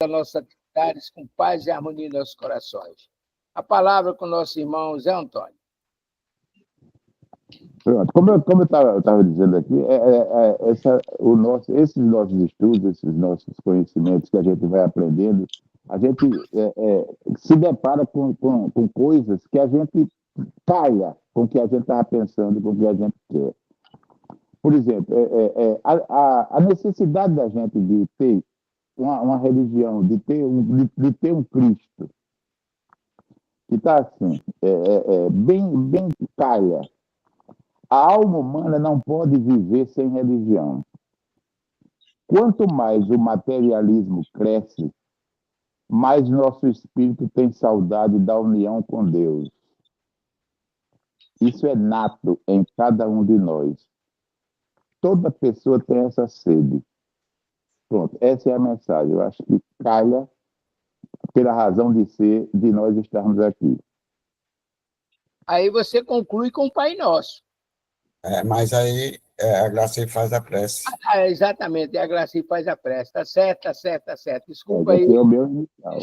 das nossas atividades com paz e harmonia em nossos corações. A palavra com o nosso irmão Zé Antônio. Pronto. Como eu estava dizendo aqui, esses nossos estudos, esses nossos conhecimentos que a gente vai aprendendo, a gente se depara com coisas que a gente calha com o que a gente estava pensando, com o que a gente quer. Por exemplo, a necessidade da gente de ter uma religião, de ter um Cristo, que está assim, bem calha. A alma humana não pode viver sem religião. Quanto mais o materialismo cresce, mais nosso espírito tem saudade da união com Deus. Isso é nato em cada um de nós. Toda pessoa tem essa sede. Pronto, essa é a mensagem. Eu acho que calha pela razão de ser de nós estarmos aqui. Aí você conclui com o Pai Nosso. Mas aí a Graci faz a prece. Exatamente, a Graci faz a prece. Tá certo. Desculpa aí. É o meu inicial.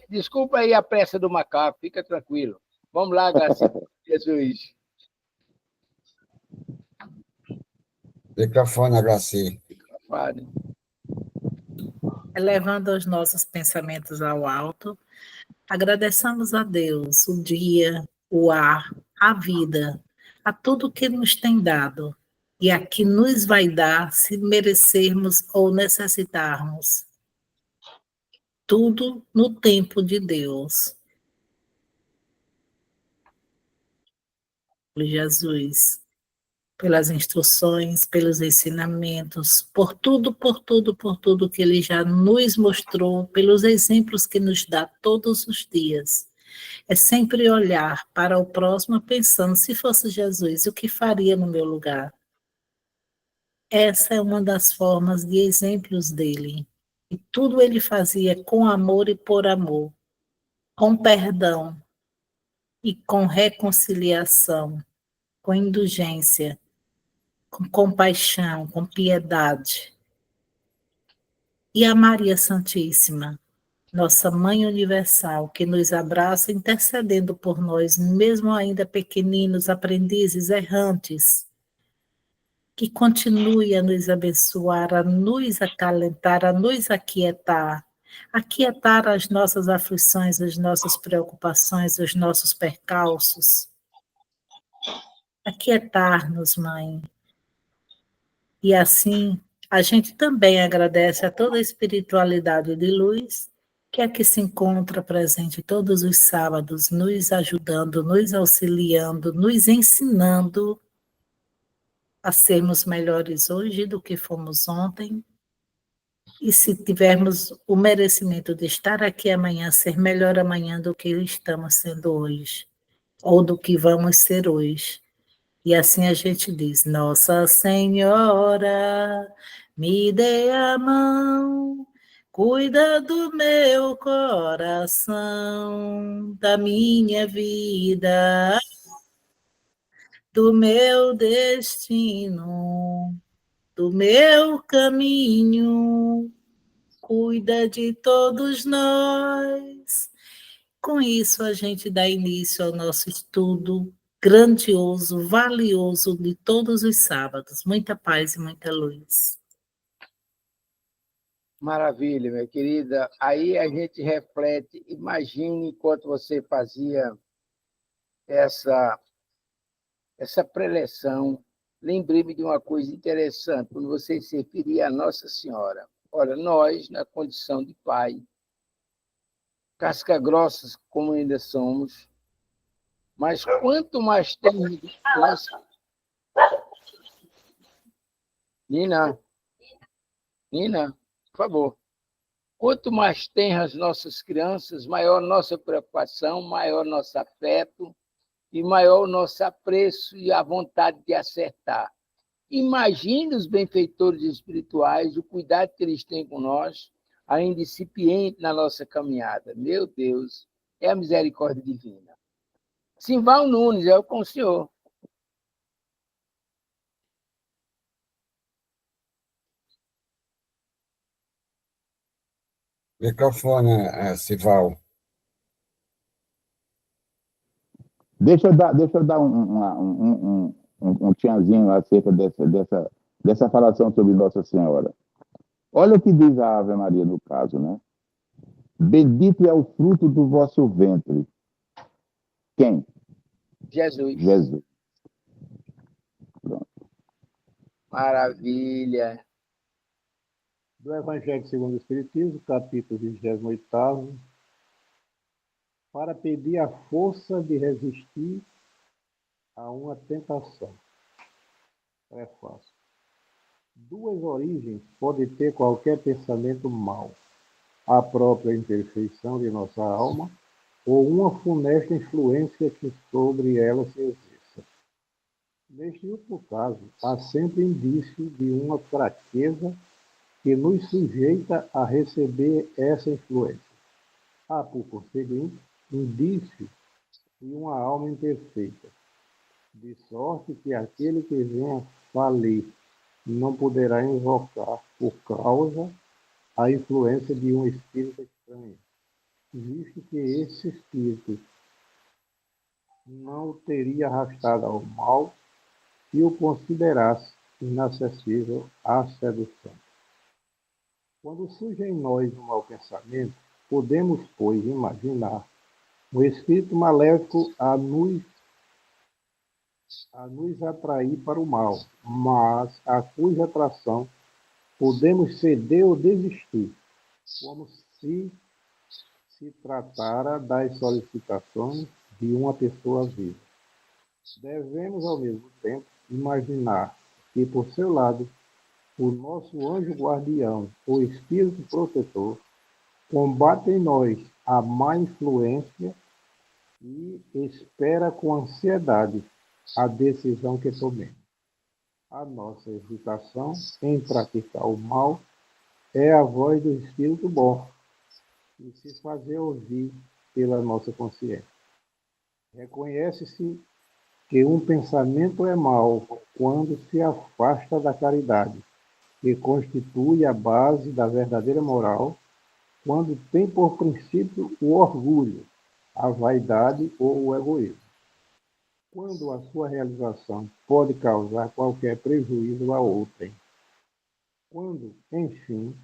Desculpa aí a pressa do macaco, fica tranquilo. Vamos lá, Graci. Jesus. Microfone, Graci. Padre. Elevando os nossos pensamentos ao alto, agradeçamos a Deus o dia, o ar, a vida, a tudo que nos tem dado e a que nos vai dar se merecermos ou necessitarmos. Tudo no tempo de Deus. Jesus, pelas instruções, pelos ensinamentos, por tudo que Ele já nos mostrou, pelos exemplos que nos dá todos os dias. É sempre olhar para o próximo pensando, se fosse Jesus, o que faria no meu lugar? Essa é uma das formas de exemplos dele. E tudo ele fazia com amor e por amor, com perdão e com reconciliação, com indulgência, com compaixão, com piedade. E a Maria Santíssima, nossa Mãe Universal, que nos abraça intercedendo por nós, mesmo ainda pequeninos, aprendizes, errantes, que continue a nos abençoar, a nos acalentar, a nos aquietar as nossas aflições, as nossas preocupações, os nossos percalços. Aquietar-nos, Mãe. E assim, a gente também agradece a toda a espiritualidade de luz, que aqui se encontra presente todos os sábados, nos ajudando, nos auxiliando, nos ensinando a sermos melhores hoje do que fomos ontem. E se tivermos o merecimento de estar aqui amanhã, ser melhor amanhã do que estamos sendo hoje, ou do que vamos ser hoje. E assim a gente diz, Nossa Senhora, me dê a mão, cuida do meu coração, da minha vida, do meu destino, do meu caminho, cuida de todos nós. Com isso, a gente dá início ao nosso estudo grandioso, valioso de todos os sábados. Muita paz e muita luz. Maravilha, minha querida. Aí a gente reflete, imagine enquanto você fazia essa preleção, lembrei-me de uma coisa interessante, quando você se referia a Nossa Senhora. Olha, nós, na condição de pai, casca-grossas como ainda somos, mas quanto mais temos... Nina, por favor. Quanto mais tenras as nossas crianças, maior nossa preocupação, maior nosso afeto e maior o nosso apreço e a vontade de acertar. Imagine os benfeitores espirituais, o cuidado que eles têm com nós, ainda incipiente na nossa caminhada. Meu Deus, é a misericórdia divina. Simval Nunes, é com o senhor. Microfone, Sival. Deixa eu dar um tchanzinho acerca dessa falação sobre Nossa Senhora. Olha o que diz a Ave Maria no caso, né? Bendito é o fruto do vosso ventre. Quem? Jesus. Jesus. Maravilha. Do Evangelho segundo o Espiritismo, capítulo 28, para pedir a força de resistir a uma tentação. Prefácio. Duas origens pode ter qualquer pensamento mau: a própria imperfeição de nossa alma ou uma funesta influência que sobre ela se exerça. Neste último caso, há sempre indício de uma fraqueza que nos sujeita a receber essa influência. Há, por conseguinte, indício de uma alma imperfeita, de sorte que aquele que venha falir não poderá invocar, por causa, a influência de um espírito estranho, visto que esse espírito não o teria arrastado ao mal se o considerasse inacessível à sedução. Quando surge em nós um mau pensamento, podemos, pois, imaginar um espírito maléfico a nos atrair para o mal, mas a cuja atração podemos ceder ou desistir, como se tratara das solicitações de uma pessoa viva. Devemos, ao mesmo tempo, imaginar que, por seu lado, o nosso anjo guardião, o espírito protetor, combate em nós a má influência e espera com ansiedade a decisão que tomemos. A nossa hesitação em praticar o mal é a voz do espírito bom e se fazer ouvir pela nossa consciência. Reconhece-se que um pensamento é mau quando se afasta da caridade, que constitui a base da verdadeira moral, quando tem por princípio o orgulho, a vaidade ou o egoísmo. Quando a sua realização pode causar qualquer prejuízo a outrem. Quando, enfim,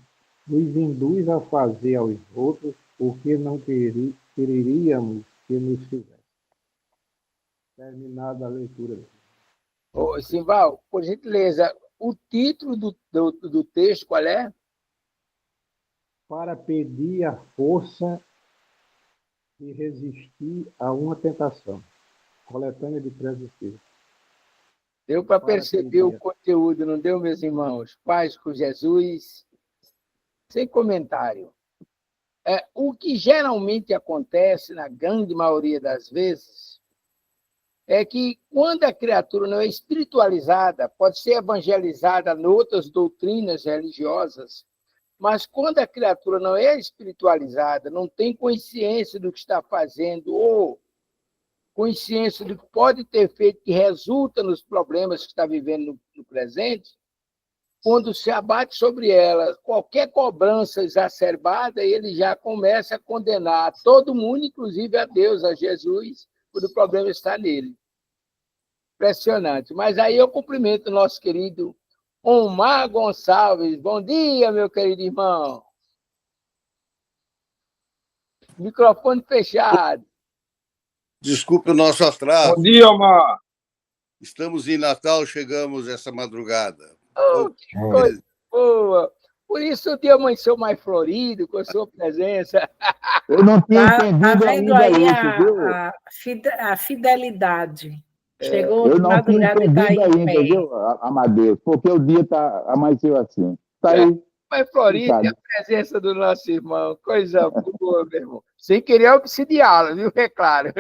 nos induz a fazer aos outros o que não quereríamos que nos fizesse. Terminada a leitura. Ô, Simval, por gentileza, o título do texto qual é? Para pedir a força de resistir a uma tentação. Coletânea de Preces Espíritas. Deu para perceber o conteúdo, não deu, meus irmãos? Paz com Jesus, sem comentário. O que geralmente acontece, na grande maioria das vezes, é que quando a criatura não é espiritualizada, pode ser evangelizada em outras doutrinas religiosas, mas quando a criatura não é espiritualizada, não tem consciência do que está fazendo, ou consciência do que pode ter feito, que resulta nos problemas que está vivendo no presente, quando se abate sobre ela qualquer cobrança exacerbada, ele já começa a condenar todo mundo, inclusive a Deus, a Jesus, quando o problema está nele. Impressionante. Mas aí eu cumprimento o nosso querido Omar Gonçalves. Bom dia, meu querido irmão. Microfone fechado. Desculpe o nosso atraso. Bom dia, Omar. Estamos em Natal, chegamos essa madrugada. Que coisa boa. Por isso o dia amanheceu mais florido, com a sua presença. Eu não tinha Tá entendido vendo ainda aí isso, viu? a fidelidade. Chegou Eu de não tinha madrugada e está aí entendido em ainda, pé. viu, Amadeus? Porque o dia amanheceu assim. Está aí. Mais florido, e a presença do nosso irmão. Coisa boa, meu irmão. Sem querer obsidiá-lo, viu? É claro.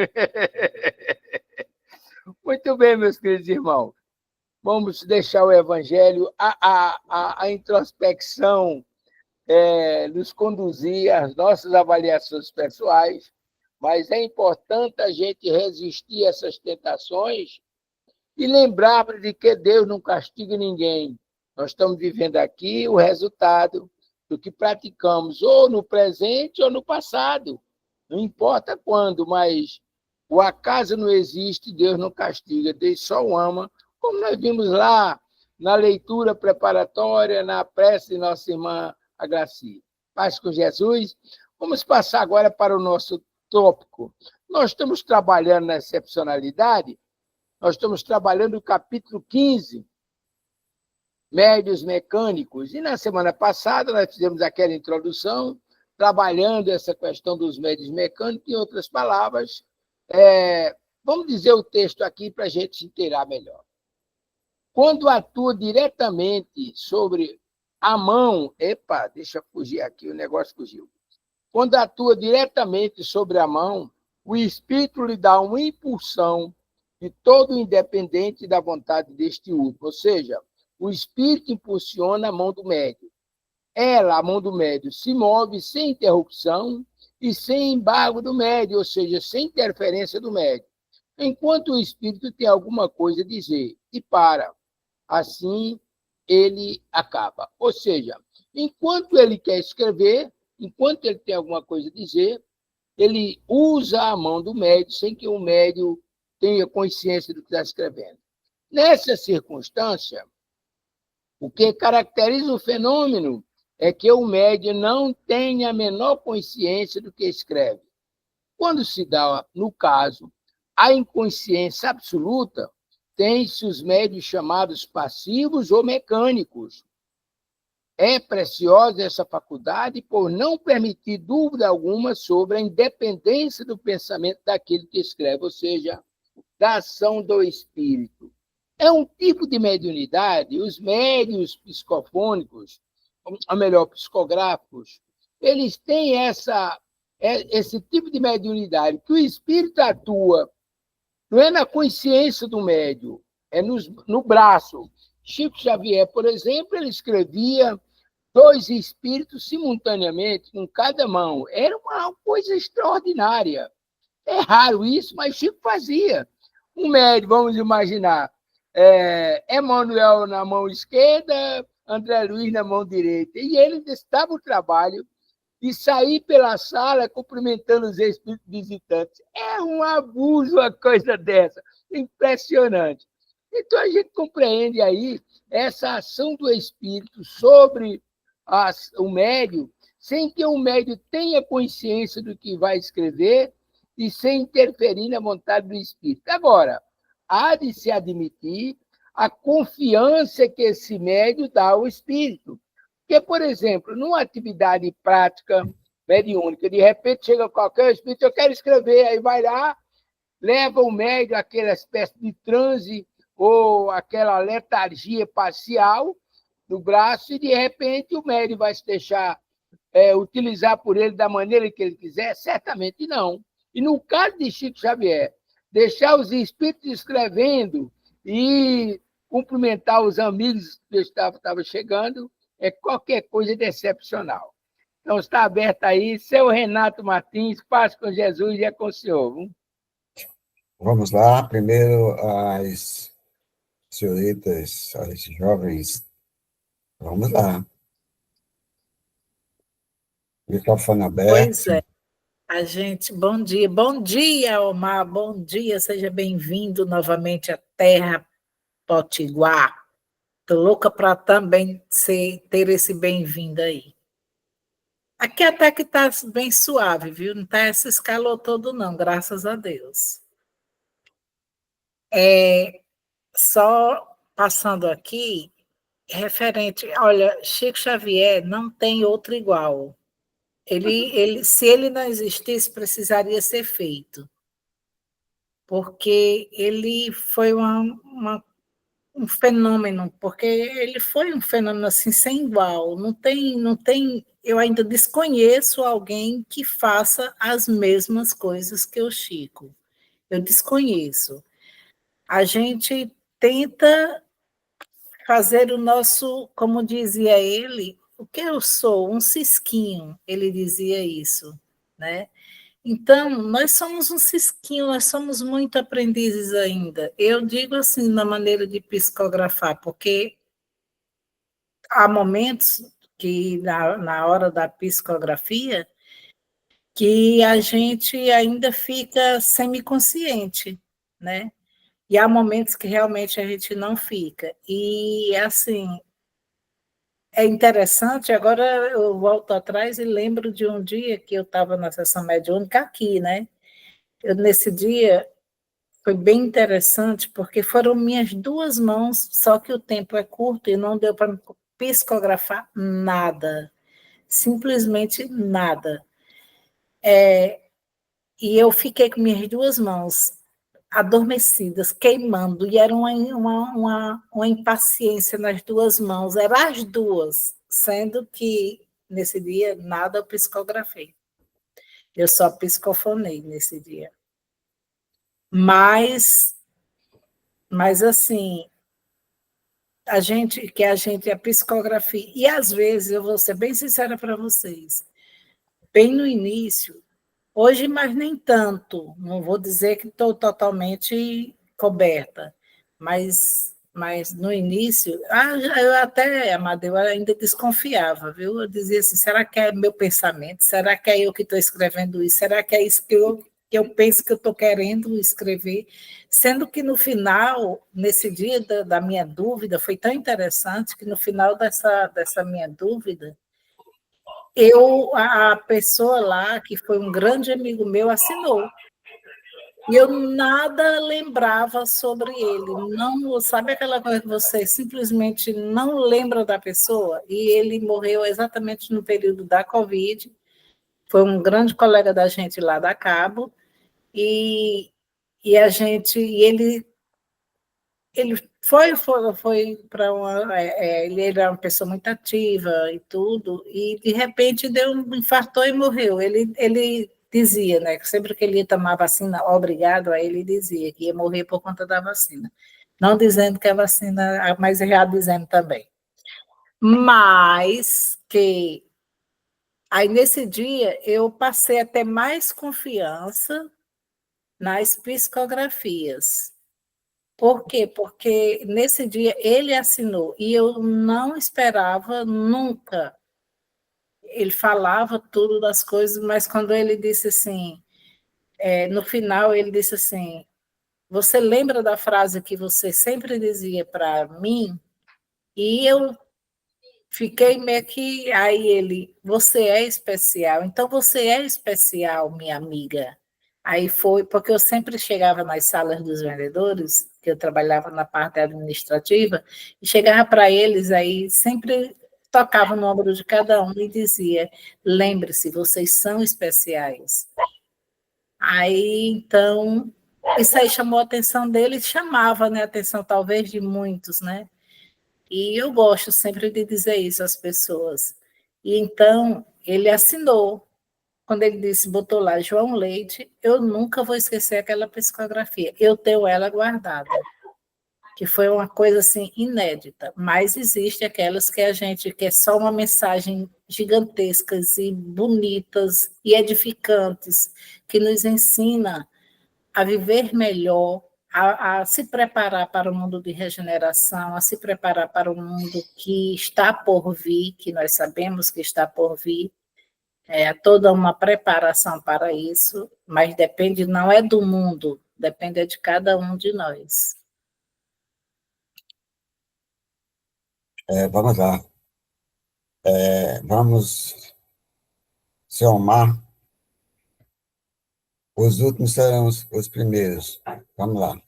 Muito bem, meus queridos irmãos. Vamos deixar o Evangelho, a introspecção nos conduzir às nossas avaliações pessoais, mas é importante a gente resistir a essas tentações e lembrar de que Deus não castiga ninguém. Nós estamos vivendo aqui o resultado do que praticamos ou no presente ou no passado. Não importa quando, mas o acaso não existe, Deus não castiga, Deus só o ama, como nós vimos lá na leitura preparatória, na prece de nossa irmã Agracia. Paz com Jesus. Vamos passar agora para o nosso tópico. Nós estamos trabalhando na excepcionalidade, nós estamos trabalhando o capítulo 15, médios mecânicos, e na semana passada nós fizemos aquela introdução, trabalhando essa questão dos médios mecânicos, em outras palavras, vamos dizer o texto aqui para a gente se inteirar melhor. Quando atua diretamente sobre a mão... Epa, deixa eu fugir aqui, o negócio fugiu. Quando atua diretamente sobre a mão, o espírito lhe dá uma impulsão de todo independente da vontade deste último, ou seja, o espírito impulsiona a mão do médium. Ela, a mão do médium, se move sem interrupção e sem embargo do médium, ou seja, sem interferência do médium, enquanto o espírito tem alguma coisa a dizer e para. Assim, ele acaba. Ou seja, enquanto ele quer escrever, enquanto ele tem alguma coisa a dizer, ele usa a mão do médium sem que o médium tenha consciência do que está escrevendo. Nessa circunstância, o que caracteriza o fenômeno é que o médium não tem a menor consciência do que escreve. Quando se dá, no caso, a inconsciência absoluta, tem-se os médios chamados passivos ou mecânicos. É preciosa essa faculdade por não permitir dúvida alguma sobre a independência do pensamento daquele que escreve, ou seja, da ação do espírito. É um tipo de mediunidade, os médiuns psicofônicos, ou melhor, psicográficos, eles têm esse tipo de mediunidade, que o espírito atua, não é na consciência do médium, é no braço. Chico Xavier, por exemplo, ele escrevia 2 espíritos simultaneamente, com cada mão. Era uma coisa extraordinária. É raro isso, mas Chico fazia. Um médium, vamos imaginar, Emmanuel na mão esquerda, André Luiz na mão direita. E ele estava o trabalho de sair pela sala cumprimentando os espíritos visitantes. É um abuso uma coisa dessa. Impressionante. Então, a gente compreende aí essa ação do espírito sobre o médium, sem que o médium tenha consciência do que vai escrever e sem interferir na vontade do espírito. Agora, há de se admitir a confiança que esse médium dá ao espírito. Porque, por exemplo, numa atividade prática mediúnica, de repente chega qualquer espírito, eu quero escrever, aí vai lá, leva o médium àquela espécie de transe ou aquela letargia parcial no braço, e de repente o médium vai se deixar utilizar por ele da maneira que ele quiser? Certamente não. E no caso de Chico Xavier, deixar os espíritos escrevendo e cumprimentar os amigos que estavam chegando é qualquer coisa de excepcional. Então, está aberto aí, seu Renato Martins, paz com Jesus e é com o senhor. Viu? Vamos lá, primeiro as senhoritas, as jovens. Vamos lá. Microfone aberto. Pois é. A gente, bom dia, Omar, bom dia, seja bem-vindo novamente à Terra Potiguar. Estou louca para também ter esse bem-vindo aí. Aqui até que está bem suave, viu? Não está esse calor todo, não, graças a Deus. Só passando aqui, referente, olha, Chico Xavier não tem outro igual. Se ele não existisse, precisaria ser feito. Porque ele foi um fenômeno, porque ele foi um fenômeno assim, sem igual. Não tem, eu ainda desconheço alguém que faça as mesmas coisas que o Chico. Eu desconheço. A gente tenta fazer o nosso, como dizia ele, o que eu sou? Um cisquinho, ele dizia isso, né? Então, nós somos um cisquinho, nós somos muito aprendizes ainda. Eu digo assim, na maneira de psicografar, porque há momentos que na hora da psicografia, que a gente ainda fica semiconsciente, né? E há momentos que realmente a gente não fica. E, assim, é interessante, agora eu volto atrás e lembro de um dia que eu estava na sessão mediúnica aqui, né? Nesse dia, foi bem interessante, porque foram minhas 2 mãos, só que o tempo é curto e não deu para psicografar nada, simplesmente nada. E eu fiquei com minhas 2 mãos adormecidas, queimando, e era uma impaciência nas 2 mãos, eram as 2, sendo que nesse dia nada eu psicografei. Eu só psicofonei nesse dia. Mas assim, a psicografia, e às vezes, eu vou ser bem sincera para vocês, bem no início, hoje, mas nem tanto, não vou dizer que estou totalmente coberta, mas no início, eu até, Amadeu, ainda desconfiava, viu? Eu dizia assim, será que é meu pensamento? Será que é eu que estou escrevendo isso? Será que é isso que eu penso que eu estou querendo escrever? Sendo que no final, nesse dia da minha dúvida, foi tão interessante que no final dessa minha dúvida, a pessoa lá, que foi um grande amigo meu, assinou. E eu nada lembrava sobre ele. Não, sabe aquela coisa que você simplesmente não lembra da pessoa? E ele morreu exatamente no período da Covid. Foi um grande colega da gente lá da Cabo. E ele foi para uma. Ele era uma pessoa muito ativa e tudo, e de repente infartou e morreu. Ele dizia, né, que sempre que ele ia tomar vacina, obrigado, aí ele dizia que ia morrer por conta da vacina. Não dizendo que a vacina, mas já dizendo também. Mas que. Aí, nesse dia, eu passei a ter mais confiança nas psicografias. Por quê? Porque nesse dia ele assinou e eu não esperava nunca. Ele falava tudo das coisas, mas quando ele disse assim, no final ele disse assim, você lembra da frase que você sempre dizia para mim? E eu fiquei meio que, aí ele, você é especial, então você é especial, minha amiga. Aí foi, porque eu sempre chegava nas salas dos vendedores, que eu trabalhava na parte administrativa, e chegava para eles, aí sempre tocava no ombro de cada um e dizia, lembre-se, vocês são especiais. Aí, então, isso aí chamou a atenção dele, chamava, né, a atenção talvez de muitos, né? E eu gosto sempre de dizer isso às pessoas. E então, ele assinou. Quando ele disse, botou lá João Leite, eu nunca vou esquecer aquela psicografia. Eu tenho ela guardada, que foi uma coisa assim inédita. Mas existe aquelas que a gente quer só uma mensagem gigantescas e bonitas e edificantes, que nos ensina a viver melhor, a se preparar para o mundo de regeneração, a se preparar para o mundo que está por vir, que nós sabemos que está por vir. É toda uma preparação para isso, mas depende, não é do mundo, depende de cada um de nós. Vamos lá. Vamos, seu Omar. Os últimos serão os primeiros. Vamos lá.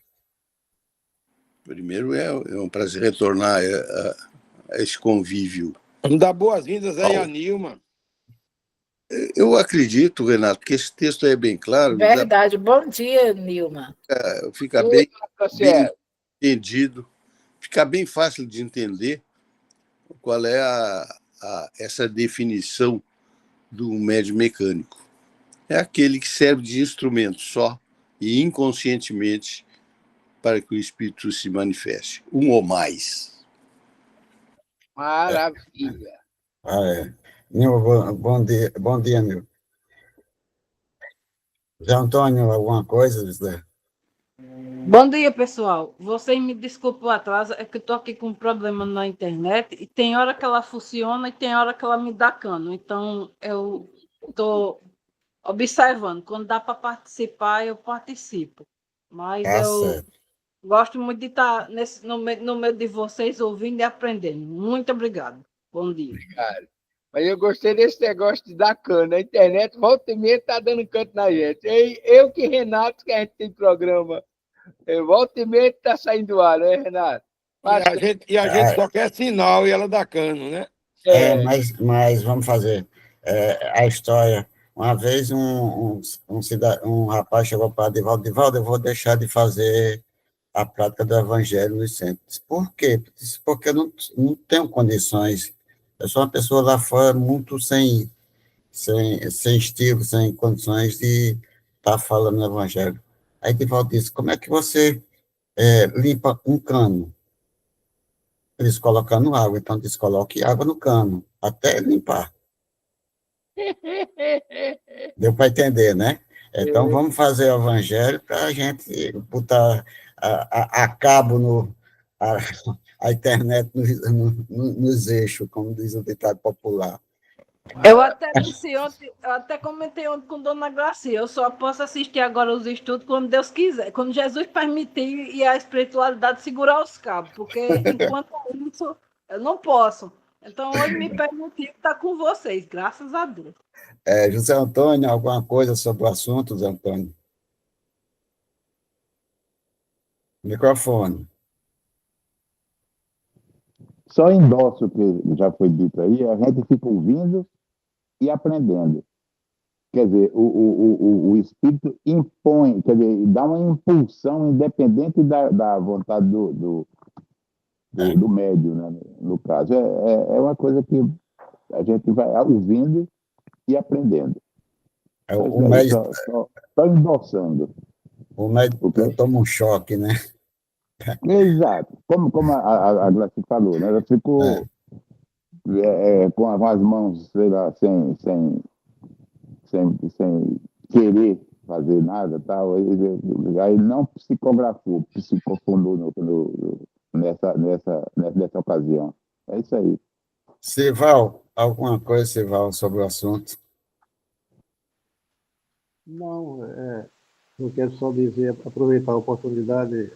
Primeiro, é um prazer retornar a esse convívio. Vamos dar boas-vindas aí a Nilma. Eu acredito, Renato, que esse texto é bem claro. Verdade. Bom dia, Nilma. Fica bem entendido, fica bem fácil de entender qual é essa definição do médium mecânico. É aquele que serve de instrumento só e inconscientemente para que o espírito se manifeste, um ou mais. Maravilha. Nilma, bom dia, Nilma. Zé Antônio, alguma coisa, Zé? Bom dia, pessoal. Vocês me desculpem o atraso, é que eu estou aqui com um problema na internet e tem hora que ela funciona e tem hora que ela me dá cano. Então, eu estou observando. Quando dá para participar, eu participo. Mas Tá eu certo. gosto muito de estar no meio de vocês, ouvindo e aprendendo. Muito obrigado. Bom dia. Cara. Mas eu gostei desse negócio de dar cana. A internet, volta e meia, está dando canto na gente. Eu que Renato, que a gente tem programa. Volta e meia está saindo do ar, né, Renato? E a gente só quer sinal e ela dá cano, né? Mas vamos fazer a história. Uma vez um rapaz chegou para Divaldo, eu vou deixar de fazer a prática do evangelho nos centros. Por quê? Disse, porque eu não tenho condições. Eu sou uma pessoa lá fora muito sem estilo, sem condições de estar falando o evangelho. Aí Divaldo disse, como é que você limpa um cano? Eles colocando água, então diz, coloque água no cano, até limpar. Deu para entender, né? Então, vamos fazer o evangelho para a gente botar a cabo a, a internet nos eixos, como diz o ditado popular. Eu até comentei ontem com Dona Gracia, eu só posso assistir agora os estudos quando Deus quiser, quando Jesus permitir e a espiritualidade segurar os cabos, porque enquanto isso, eu não posso. Então, hoje me permitiu estar com vocês, graças a Deus. José Antônio, alguma coisa sobre o assunto, José Antônio? Microfone. Só endosso o que já foi dito aí, a gente fica ouvindo e aprendendo. Quer dizer, o espírito impõe, quer dizer, dá uma impulsão independente da vontade do médium, né, no caso. É uma coisa que a gente vai ouvindo e aprendendo. O médico, só endossando. o médico toma um choque, né? Exato. Como a Glace falou, né? Ela ficou com as mãos, sei lá, sem querer fazer nada, tal. Aí não psicografou, psicofondou nessa ocasião. É isso aí. Sival, alguma coisa, Sival, sobre o assunto? Não, eu quero só dizer, aproveitar a oportunidade,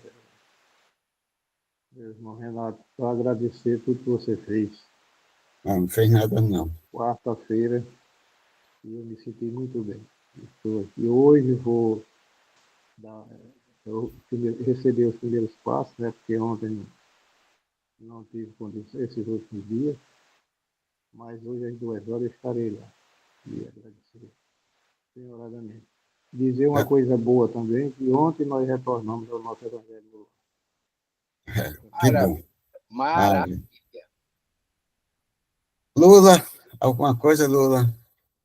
meu irmão Renato, para agradecer tudo que você fez. Não fez nada, não. Quarta-feira, e eu me senti muito bem. E hoje vou receber os primeiros passos, né, porque ontem não tive condições, esses últimos dias, mas hoje às 2 horas eu estarei lá. E agradecer senhoradamente. Dizer uma coisa boa também, que ontem nós retornamos ao nosso Evangelho. Que bom. Maravilha. Lula, alguma coisa, Lula?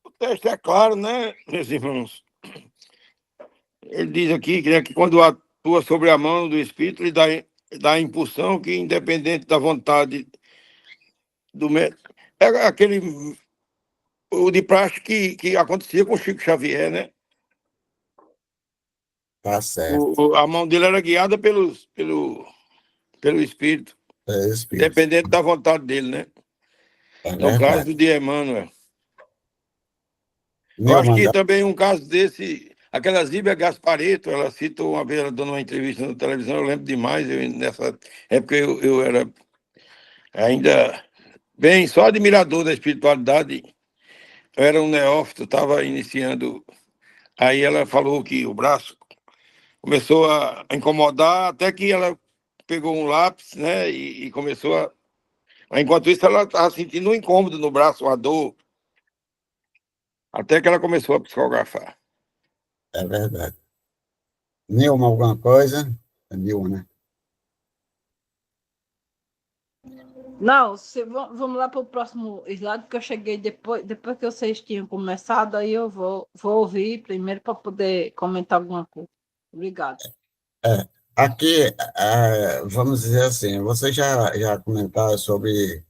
O texto é claro, né, meus irmãos? Ele diz aqui que quando atua sobre a mão do Espírito, ele dá a impulsão que, independente da vontade do médico, é aquele o de praxe que acontecia com o Chico Xavier, né? Tá certo. A mão dele era guiada pelo Espírito, Espírito. independente da vontade dele, né? No caso de Emmanuel. Eu acho que também um caso desse, aquela Zíbia Gaspareto, ela citou uma vez, ela dando uma entrevista na televisão, eu lembro demais, nessa época eu era ainda bem, só admirador da espiritualidade, eu era um neófito, estava iniciando, aí ela falou que o braço começou a incomodar, até que ela pegou um lápis, né, e começou a... Enquanto isso, ela estava sentindo um incômodo no braço, uma dor, até que ela começou a psicografar. É verdade. Nilma, alguma coisa? É Nilma, né? Não, vamos lá para o próximo slide, porque eu cheguei depois que vocês tinham começado, aí eu vou ouvir primeiro para poder comentar alguma coisa. Obrigado. Aqui, vamos dizer assim, você já comentaram sobre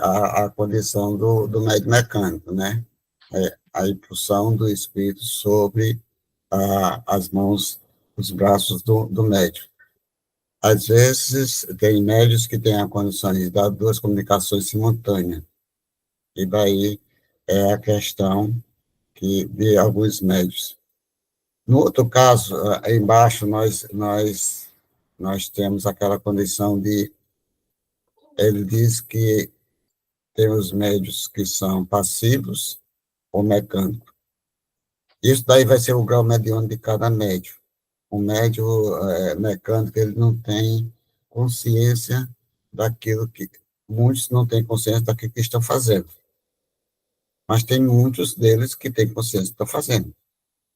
a condição do médio mecânico, né? A impulsão do espírito sobre as mãos os braços do médium. Às vezes, tem médios que têm a condição de dar duas comunicações simultâneas, e daí é a questão de alguns médios. No outro caso, aí embaixo, nós temos aquela condição de, ele diz que temos médios que são passivos ou mecânicos. Isso daí vai ser o grau mediano de cada médio. O médio mecânico, ele não tem consciência daquilo que... Muitos não têm consciência daquilo que estão fazendo. Mas tem muitos deles que têm consciência do que estão fazendo.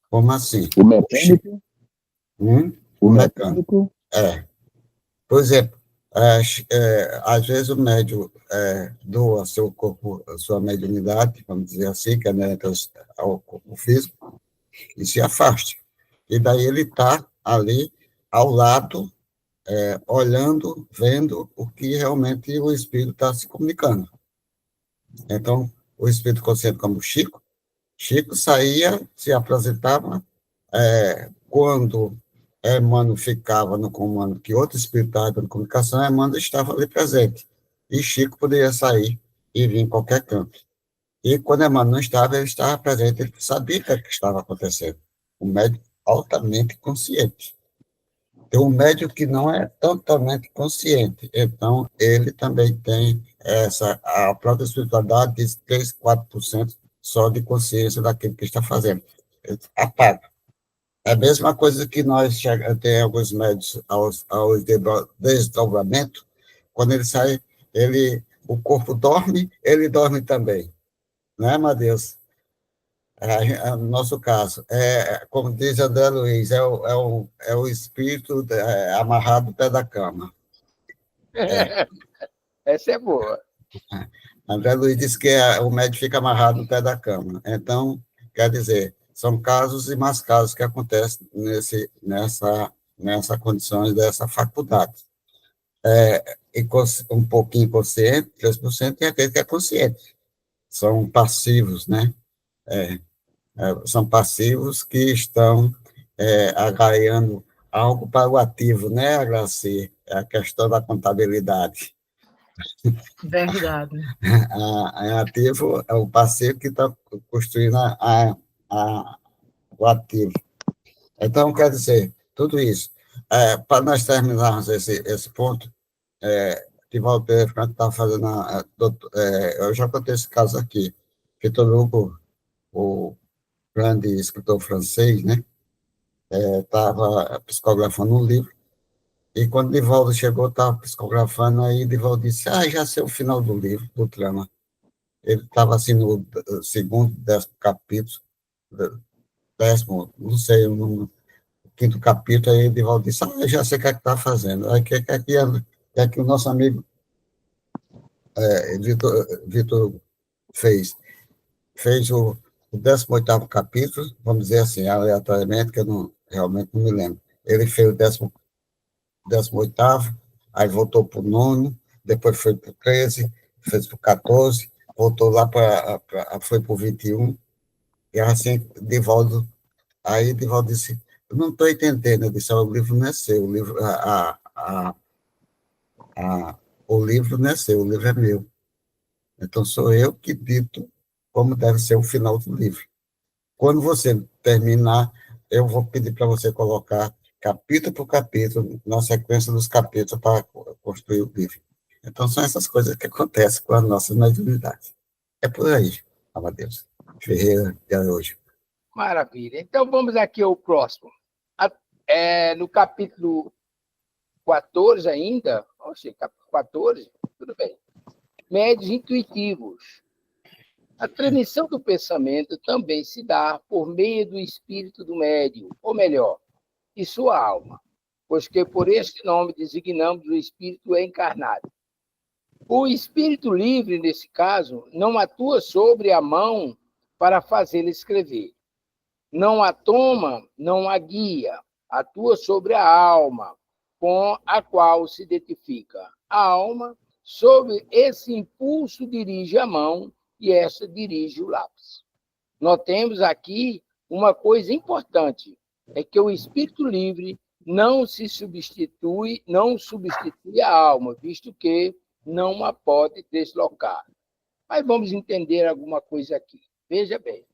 Como assim? O mecânico? O mecânico. Por exemplo, às vezes o médium doa seu corpo, a sua mediunidade, vamos dizer assim, que é ao corpo físico, e se afasta. E daí ele está ali ao lado, olhando, vendo o que realmente o espírito está se comunicando. Então, o espírito consciente como Chico saía, se apresentava, quando Emmanuel ficava no comando, que outro espírito estava dando comunicação, Emmanuel estava ali presente. E Chico poderia sair e vir em qualquer canto. E quando Emmanuel não estava, ele estava presente, ele sabia o que estava acontecendo. O médium altamente consciente. Tem um médium que não é totalmente consciente, então ele também tem a própria espiritualidade de 3, 4% só de consciência daquilo que está fazendo. Ele apaga. É a mesma coisa que nós tem alguns médios ao desdobramento, quando ele sai, o corpo dorme, ele dorme também. Não é, Matheus? No nosso caso, como diz André Luiz, é o espírito amarrado no pé da cama. Essa é boa. André Luiz diz que o médico fica amarrado no pé da cama. Então, quer dizer, são casos e mais casos que acontecem nessa condição dessa faculdade. Um pouquinho consciente, 3%, e aquele que é consciente. São passivos, né? São passivos que estão agarrando algo para o ativo, né, Graci? É a questão da contabilidade. Verdade. Ativo é o passivo que está construindo o ativo. Então, quer dizer, tudo isso. Para nós terminarmos esse ponto, Divaldo Pereira Franco estava fazendo... eu já contei esse caso aqui, Vitor Hugo, o grande escritor francês, né? Estava psicografando um livro, e quando Divaldo chegou, estava psicografando, aí Divaldo disse, já sei o final do livro, do trama. Ele estava assim no segundo, 10º capítulo, 10º, não sei, no 5º capítulo, aí Divaldo disse, já sei o que é que está fazendo. Aí o que é que o nosso amigo Vitor fez? Fez o 18º capítulo, vamos dizer assim, aleatoriamente, que eu realmente não me lembro. Ele fez o 18º, aí voltou para o 9º, depois foi para o 13, fez para o 14, voltou lá foi para o 21, e assim, Divaldo disse, eu não estou entendendo, eu disse, o livro não é seu, o livro, o livro não é seu, o livro é meu. Então, sou eu que dito como deve ser o final do livro. Quando você terminar, eu vou pedir para você colocar capítulo por capítulo, na sequência dos capítulos, para construir o livro. Então, são essas coisas que acontecem com as nossas mediunidades. É por aí, Amadeus Ferreira de Araújo. Maravilha. Então, vamos aqui ao próximo. No capítulo 14 ainda, capítulo 14, tudo bem. Médios intuitivos. A transmissão do pensamento também se dá por meio do espírito do médium, ou melhor, de sua alma, pois que por este nome designamos o espírito encarnado. O espírito livre, nesse caso, não atua sobre a mão para fazê-la escrever. Não a toma, não a guia, atua sobre a alma, com a qual se identifica. A alma, sob esse impulso, dirige a mão e essa dirige o lápis. Notemos aqui uma coisa importante. é que o espírito livre não substitui a alma, visto que não a pode deslocar. Mas vamos entender alguma coisa aqui. Veja bem,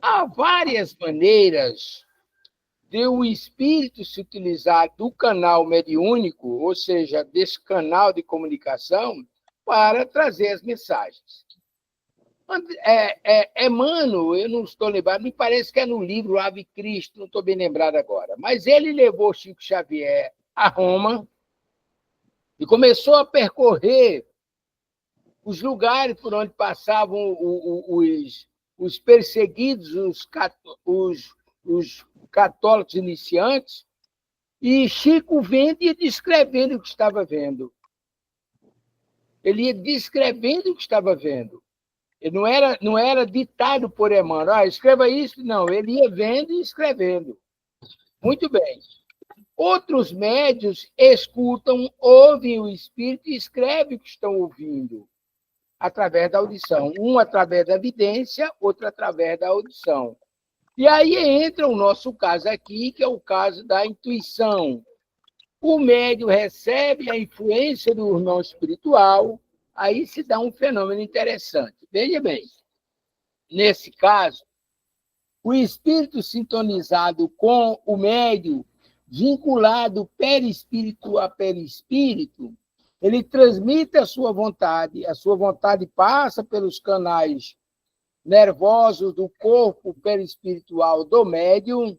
há várias maneiras de o espírito se utilizar do canal mediúnico, ou seja, desse canal de comunicação, para trazer as mensagens. Emmanuel, eu não estou lembrado, me parece que é no livro Ave Cristo, não estou bem lembrado agora, mas ele levou Chico Xavier a Roma e começou a percorrer os lugares por onde passavam os perseguidos, os católicos iniciantes, e Chico vendo e descrevendo o que estava vendo. Ele ia descrevendo o que estava vendo. Ele não era ditado por Emmanuel. Escreva isso. Não, ele ia vendo e escrevendo. Muito bem. Outros médios escutam, ouvem o espírito e escrevem o que estão ouvindo, através da audição. Um através da evidência, outro através da audição. E aí entra o nosso caso aqui, que é o caso da intuição. O médium recebe a influência do irmão espiritual, aí se dá um fenômeno interessante. Veja bem, nesse caso, o espírito sintonizado com o médium, vinculado perispírito a perispírito, ele transmite a sua vontade passa pelos canais nervosos do corpo perispiritual do médium,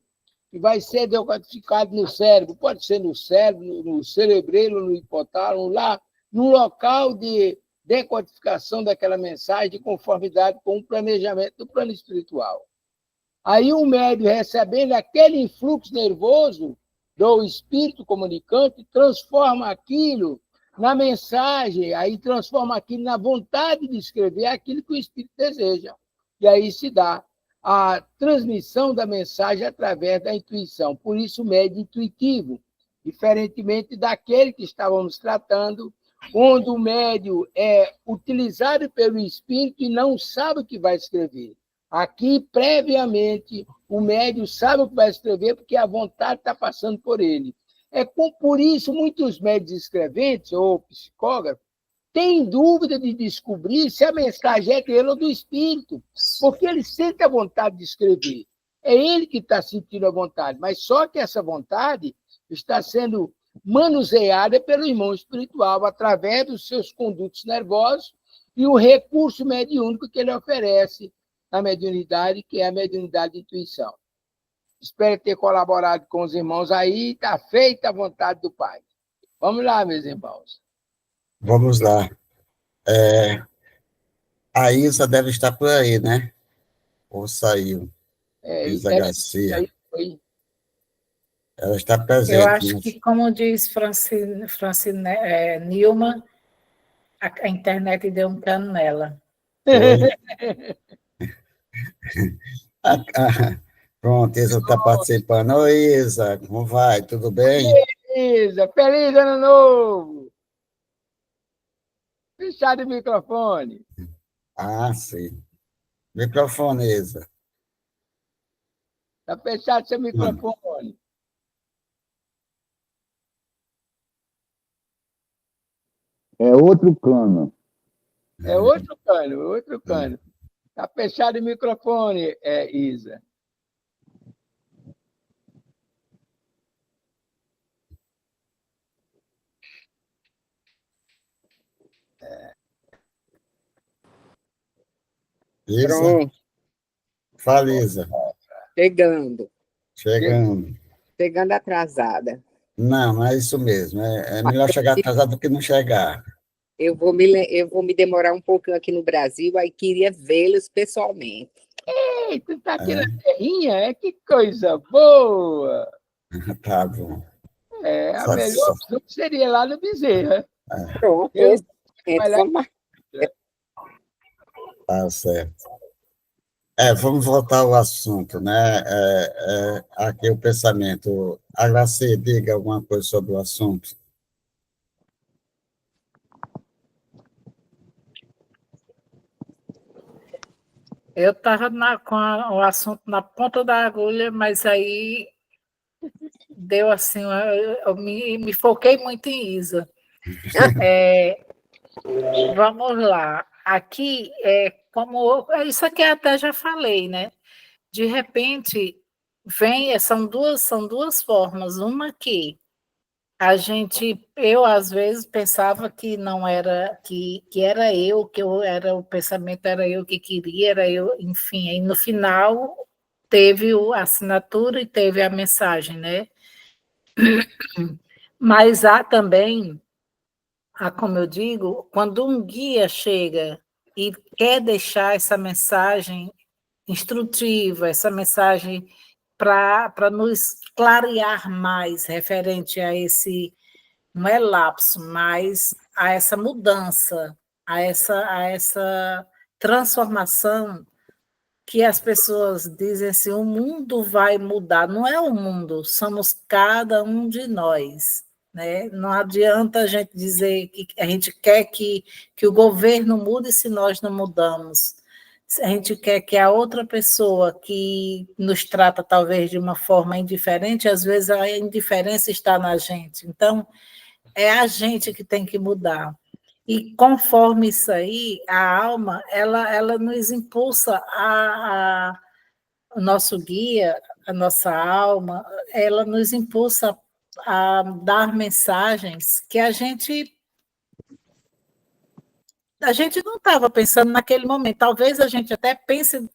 e vai ser decodificado no cérebro, pode ser no cérebro, no cerebelo, no hipotálamo, lá no local de decodificação daquela mensagem de conformidade com o planejamento do plano espiritual. Aí o médium, recebendo aquele influxo nervoso do espírito comunicante, transforma aquilo na mensagem, aí transforma aquilo na vontade de escrever aquilo que o espírito deseja. E aí se dá a transmissão da mensagem através da intuição. Por isso, o médium intuitivo, diferentemente daquele que estávamos tratando, onde o médium é utilizado pelo espírito e não sabe o que vai escrever. Aqui, previamente, o médium sabe o que vai escrever porque a vontade está passando por ele. Por isso, muitos médios escreventes ou psicógrafos têm dúvida de descobrir se a mensagem é dele ou do espírito, porque ele sente a vontade de escrever. É ele que está sentindo a vontade, mas só que essa vontade está sendo manuseada pelo irmão espiritual através dos seus condutos nervosos e o recurso mediúnico que ele oferece na mediunidade, que é a mediunidade de intuição. Espero ter colaborado com os irmãos aí, está feita a vontade do Pai. Vamos lá, meus irmãos. Vamos lá. A Isa deve estar por aí, né? Ou saiu? Isa Garcia. Ela está presente. Eu acho que, como diz Francine Nilma, a internet deu um cano nela. Pronto, Isa está participando. Oi, Isa, como vai? Tudo bem? Isa, feliz ano novo! Fechado o microfone. Ah, sim. Microfone, Isa. Está fechado seu microfone. É outro cano. É outro cano. Está fechado o microfone, Isa. Isa? Pronto. Fala, Isa. Chegando. Chegando atrasada. Não é isso mesmo. É melhor chegar atrasado do que não chegar. Eu vou me demorar um pouquinho aqui no Brasil, aí queria vê-los pessoalmente. Ei, tu está aqui na terrinha? Que coisa boa! Tá bom. A melhor opção seria lá no Bezerra. Pronto. Tá certo. Vamos voltar ao assunto, né? Aqui o pensamento. A Graci, diga alguma coisa sobre o assunto. Eu estava com o assunto na ponta da agulha, mas aí deu assim, eu me foquei muito em Isa. Vamos lá. Aqui isso aqui até já falei, né? De repente são duas formas. Uma que eu às vezes pensava que não era que era que eu era o pensamento era eu que queria, era eu, enfim, aí no final teve a assinatura e teve a mensagem, né? Mas há também, como eu digo, quando um guia chega e quer deixar essa mensagem instrutiva, essa mensagem para nos clarear mais referente a esse, não é lapso, mas a essa mudança, a essa transformação que as pessoas dizem assim, o mundo vai mudar. Não é o mundo, somos cada um de nós. Né? Não adianta a gente dizer que a gente quer que o governo mude se nós não mudamos. Se a gente quer que a outra pessoa que nos trata talvez de uma forma indiferente, às vezes a indiferença está na gente. Então, é a gente que tem que mudar. E conforme isso aí, a alma, ela nos impulsa o nosso guia, a nossa alma, ela nos impulsa a dar mensagens que a gente não estava pensando naquele momento. Talvez a gente até pense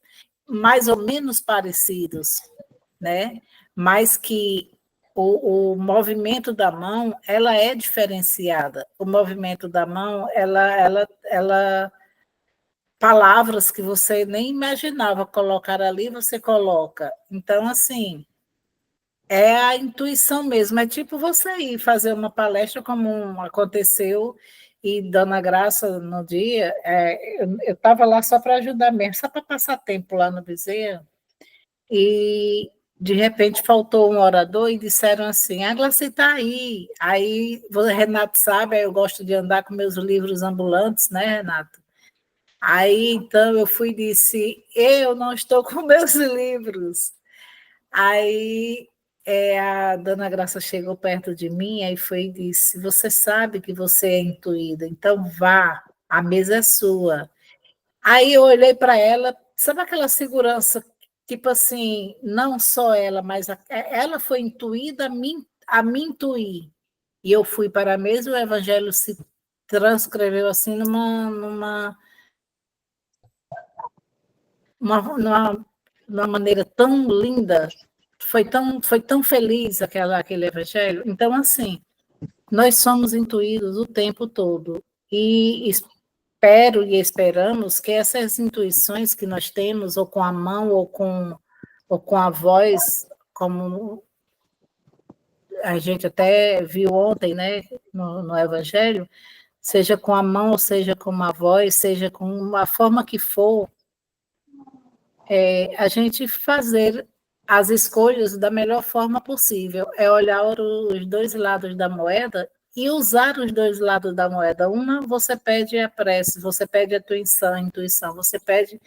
mais ou menos parecidos, né? Mas que o movimento da mão, ela é diferenciada. O movimento da mão, ela palavras que você nem imaginava colocar ali, você coloca. Então, assim, é a intuição mesmo. É tipo você ir fazer uma palestra como aconteceu, e Dona Graça, no dia, eu estava lá só para ajudar mesmo, só para passar tempo lá no Bezerra, e de repente faltou um orador e disseram assim, a Glaci está aí. Aí, o Renato sabe, eu gosto de andar com meus livros ambulantes, né, Renato? Aí, então, eu fui e disse, eu não estou com meus livros. Aí, a Dona Graça chegou perto de mim e foi e disse, você sabe que você é intuída, então vá, a mesa é sua. Aí eu olhei para ela, sabe aquela segurança, tipo assim, não só ela, mas ela foi intuída a me intuir. E eu fui para a mesa e o evangelho se transcreveu assim numa maneira tão linda, foi tão feliz aquele evangelho. Então, assim, nós somos intuídos o tempo todo. E espero e esperamos que essas intuições que nós temos, ou com a mão, ou com a voz, como a gente até viu ontem, né, no Evangelho, seja com a mão, ou seja com uma voz, seja com a forma que for, a gente fazer as escolhas da melhor forma possível. É olhar os dois lados da moeda e usar os dois lados da moeda. Uma, você pede a prece, você pede a intuição, você pede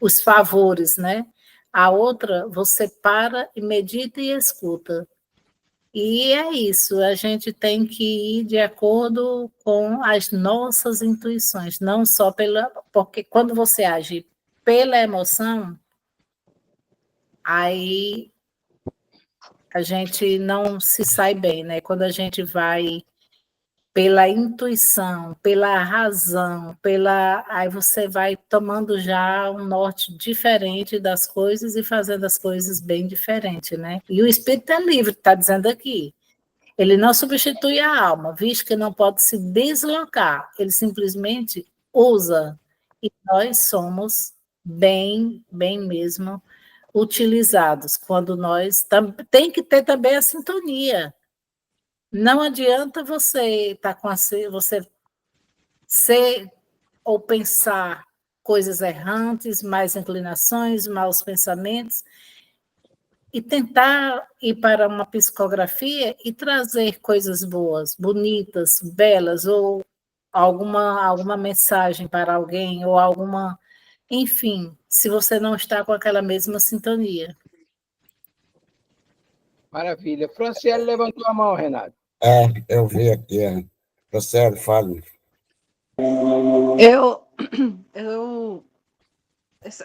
os favores, né? A outra, você para e medita e escuta. E é isso, a gente tem que ir de acordo com as nossas intuições, não só porque quando você age pela emoção, aí a gente não se sai bem, né? Quando a gente vai pela intuição, pela razão, aí você vai tomando já um norte diferente das coisas e fazendo as coisas bem diferente, né? E o espírito é livre, está dizendo aqui. Ele não substitui a alma, visto que não pode se deslocar, ele simplesmente usa. E nós somos bem mesmo utilizados, quando nós tem que ter também a sintonia. Não adianta você estar você ser ou pensar coisas errantes, más inclinações, maus pensamentos, e tentar ir para uma psicografia e trazer coisas boas, bonitas, belas, ou alguma mensagem para alguém, ou enfim, se você não está com aquela mesma sintonia. Maravilha. Franciele levantou a mão, Renato. Eu vi aqui. Você fala. Eu,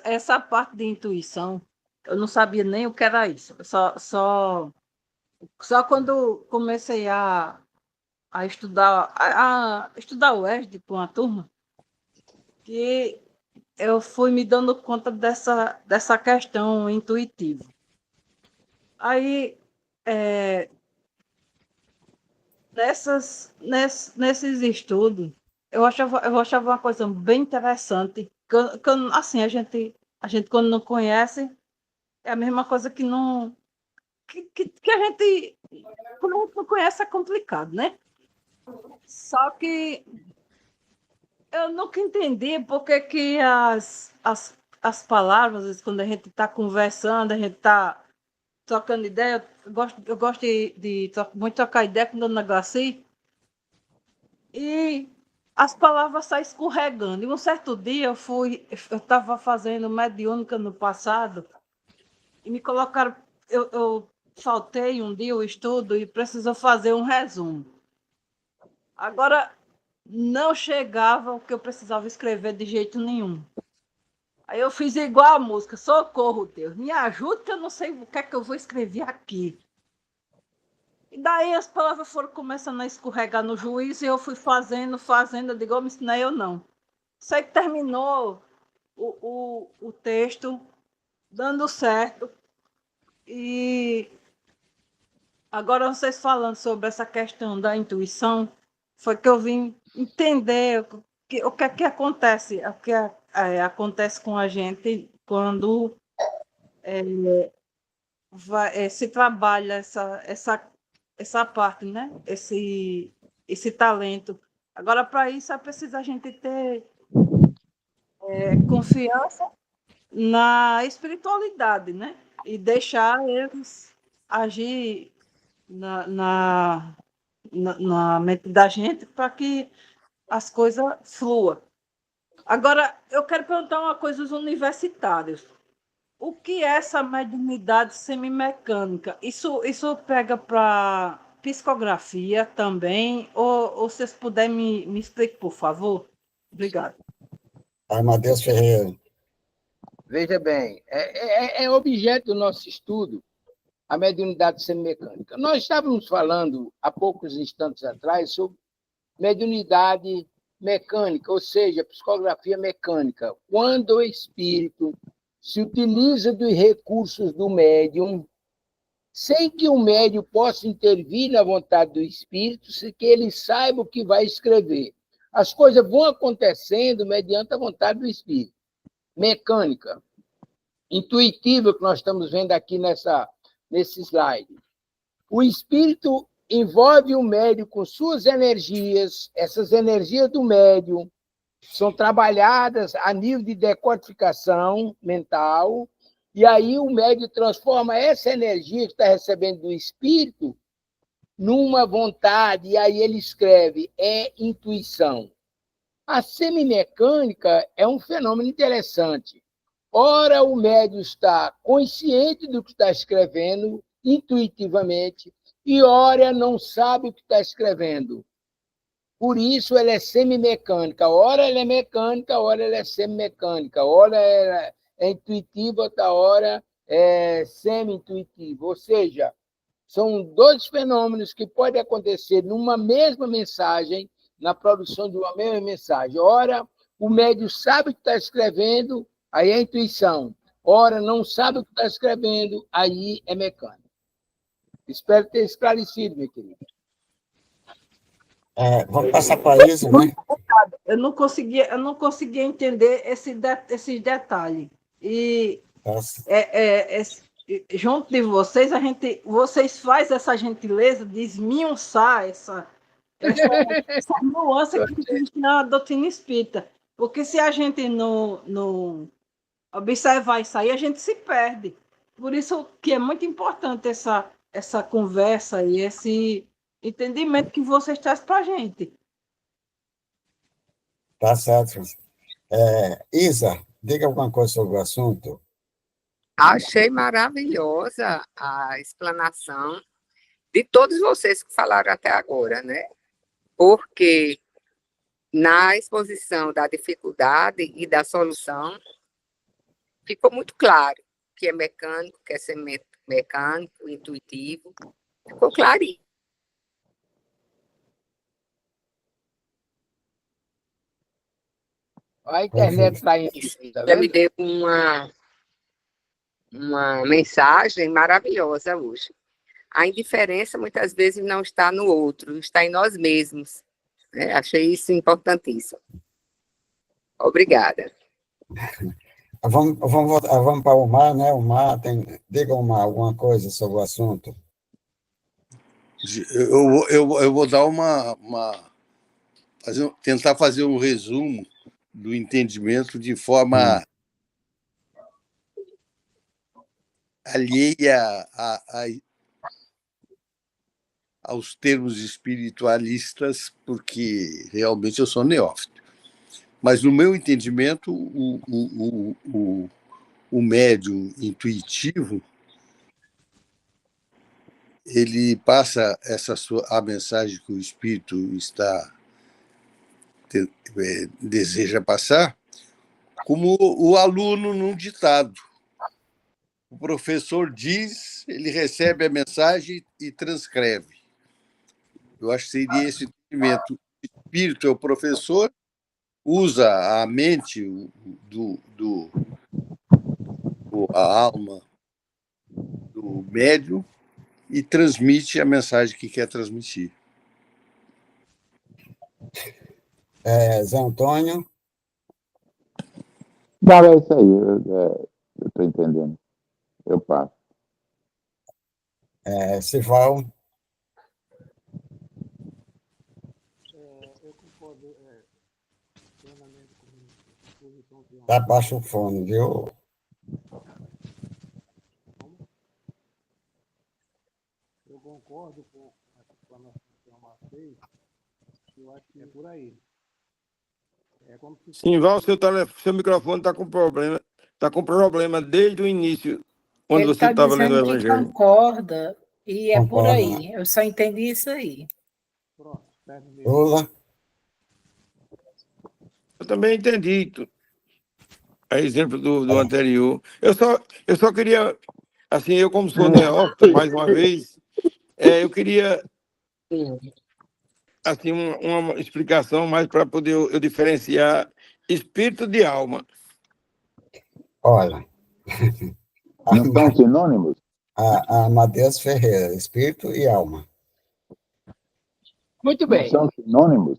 essa parte de intuição, eu não sabia nem o que era isso. Só quando comecei a estudar, a estudar o ESD com a turma, que eu fui me dando conta dessa questão intuitiva. Aí, nesses estudos, eu achava uma coisa bem interessante, assim, a gente quando não conhece, é a mesma coisa que não... Que a gente, quando a gente não conhece, é complicado, né? Só que eu nunca entendi por que que as palavras, às vezes, quando a gente está conversando, a gente está trocando ideia, eu gosto muito trocar ideia com a dona Glaci, e as palavras saem escorregando. E um certo dia eu estava fazendo mediúnica no passado, e me colocaram, eu faltei um dia o estudo e precisou fazer um resumo. Agora, não chegava o que eu precisava escrever de jeito nenhum. Aí eu fiz igual a música, socorro, Deus, me ajuda que eu não sei o que é que eu vou escrever aqui. E daí as palavras foram começando a escorregar no juízo e eu fui fazendo, eu digo, mas não é eu não. Sei que terminou o texto dando certo. E agora vocês falando sobre essa questão da intuição, foi que eu vim entender o que é que acontece, o que acontece com a gente quando se trabalha essa parte, né? Esse talento. Agora, para isso, é preciso a gente ter confiança na espiritualidade, né? E deixar eles agir na mente da gente para que as coisas fluam. Agora, eu quero perguntar uma coisa aos universitários. O que é essa mediunidade semimecânica? Isso pega para psicografia também? Ou vocês puderem me explicar, por favor? Obrigada. Amadeus Ferreira. Veja bem, é objeto do nosso estudo a mediunidade semimecânica. Nós estávamos falando, há poucos instantes atrás, sobre mediunidade mecânica, ou seja, psicografia mecânica. Quando o espírito se utiliza dos recursos do médium, sem que o médium possa intervir na vontade do espírito, sem que ele saiba o que vai escrever. As coisas vão acontecendo mediante a vontade do espírito. Mecânica, intuitiva, que nós estamos vendo aqui nesse slide. O espírito envolve o médium com suas energias, essas energias do médium são trabalhadas a nível de decodificação mental, e aí o médium transforma essa energia que está recebendo do espírito numa vontade, e aí ele escreve, é intuição. A semimecânica é um fenômeno interessante. Ora, o médium está consciente do que está escrevendo, intuitivamente, e ora, não sabe o que está escrevendo. Por isso, ela é semimecânica. Ora, ela é mecânica, ora, ela é semimecânica. Ora, ela é intuitiva, outra hora é semi-intuitiva. Ou seja, são dois fenômenos que podem acontecer numa mesma mensagem, na produção de uma mesma mensagem. Ora, o médium sabe o que está escrevendo, aí é intuição. Ora, não sabe o que está escrevendo, aí é mecânica. Espero ter esclarecido, meu querido. Vamos passar para isso, né? Eu não conseguia entender esses detalhes. E junto de vocês, vocês fazem essa gentileza de esmiuçar essa nuance que existe na doutrina espírita. Porque se a gente não observar isso aí, a gente se perde. Por isso que é muito importante essa conversa e esse entendimento que vocês trazem para a gente. Tá certo. Isa, diga alguma coisa sobre o assunto. Achei maravilhosa a explanação de todos vocês que falaram até agora, né? Porque na exposição da dificuldade e da solução, ficou muito claro que é mecânico, quer ser mecânico, intuitivo, ficou clarinho. A internet está indo. Tá Já me vendo? deu uma mensagem maravilhosa hoje. A indiferença muitas vezes não está no outro, está em nós mesmos. Né? Achei isso importantíssimo. Obrigada. Vamos para o Mar, né? O Mar tem. Diga, o Mar, alguma coisa sobre o assunto. Eu vou dar tentar fazer um resumo do entendimento de forma alheia aos termos espiritualistas, porque realmente eu sou neófito. Mas, no meu entendimento, o médium intuitivo, ele passa a mensagem que o espírito deseja passar como o aluno num ditado. O professor diz, ele recebe a mensagem e transcreve. Eu acho que seria esse entendimento. O espírito é o professor, usa a mente, a alma do médium e transmite a mensagem que quer transmitir. Zé Antônio? Não, é isso aí, eu estou entendendo. Eu passo. Sival? Eu concordo plenamente com a posição que Tá baixo o fone, viu? eu concordo com a explanação que a Omar fez, eu acho que é por aí. É como se Sim, Val, seu microfone está com problema. Está com problema desde o início, quando Ele você está estava lendo o dizendo que Evangelho. concorda, e é por Concordo, aí. Eu só entendi isso aí. Pronto, terminei. Lula? Eu também entendi. A exemplo do anterior. Eu só queria, assim, eu como sou neófito, mais uma vez, eu queria assim, uma explicação mais para poder eu diferenciar espírito de alma. Olha. Não são sinônimos? A Amadeus Ferreira, espírito e alma. Muito Não bem. são sinônimos?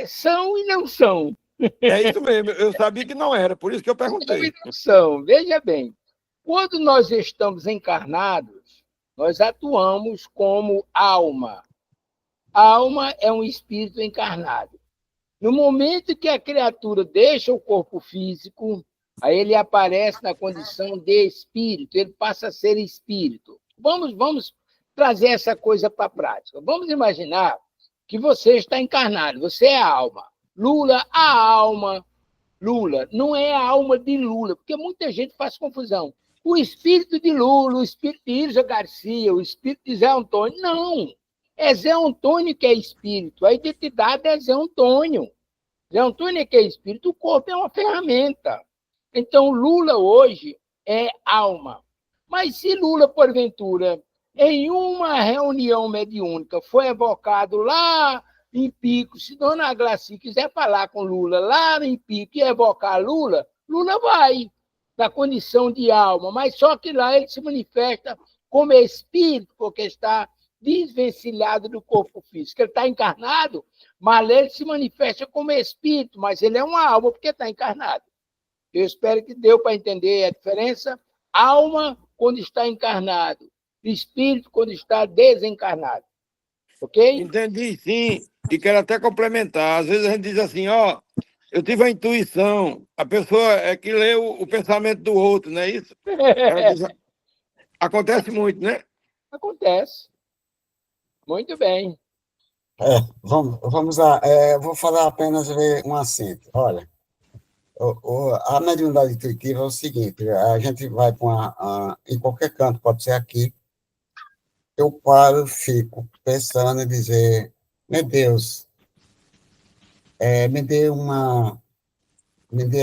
São e não são. É isso mesmo, eu sabia que não era, por isso que eu São perguntei. e não são. Veja bem, quando nós estamos encarnados, nós atuamos como alma. A alma é um espírito encarnado. No momento que a criatura deixa o corpo físico, aí ele aparece na condição de espírito, ele passa a ser espírito. Vamos trazer essa coisa para a prática. Vamos imaginar que você está encarnado, você é a alma. Lula, a alma. Lula, não é a alma de Lula, porque muita gente faz confusão. O espírito de Lula, o espírito de Ilza Garcia, o espírito de Zé Antônio, não. É Zé Antônio que é espírito, a identidade é Zé Antônio. Zé Antônio é que é espírito, o corpo é uma ferramenta. Então, Lula hoje é alma. Mas se Lula, porventura, em uma reunião mediúnica, foi evocado lá em Pico, se Dona Glaci quiser falar com Lula lá em Pico e evocar Lula, Lula vai, na condição de alma, mas só que lá ele se manifesta como espírito, porque está desvencilhado do corpo físico. Ele está encarnado, mas ele se manifesta como espírito, mas ele é uma alma porque está encarnado. Eu espero que deu para entender a diferença. Alma quando está encarnado, espírito quando está desencarnado. Ok? Entendi, sim, e quero até complementar. Às vezes a gente diz assim, eu tive a intuição, a pessoa é que lê o pensamento do outro, não é isso? Ela diz, acontece muito, né? Acontece. Muito bem. Vamos lá. Vou falar apenas uma síntese. Olha, A mediunidade intuitiva é o seguinte, a gente vai em qualquer canto, pode ser aqui, eu paro, fico pensando e dizer, meu Deus, me dê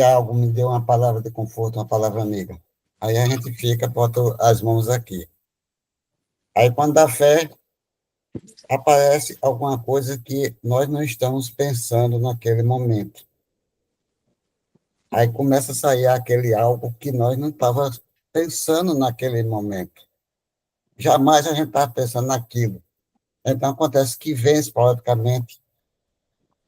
algo, me dê uma palavra de conforto, uma palavra amiga. Aí a gente fica, bota as mãos aqui. Aí quando dá fé, aparece alguma coisa que nós não estamos pensando naquele momento. Aí começa a sair aquele algo que nós não estávamos pensando naquele momento. Jamais a gente estava pensando naquilo. Então, acontece que vem esporadicamente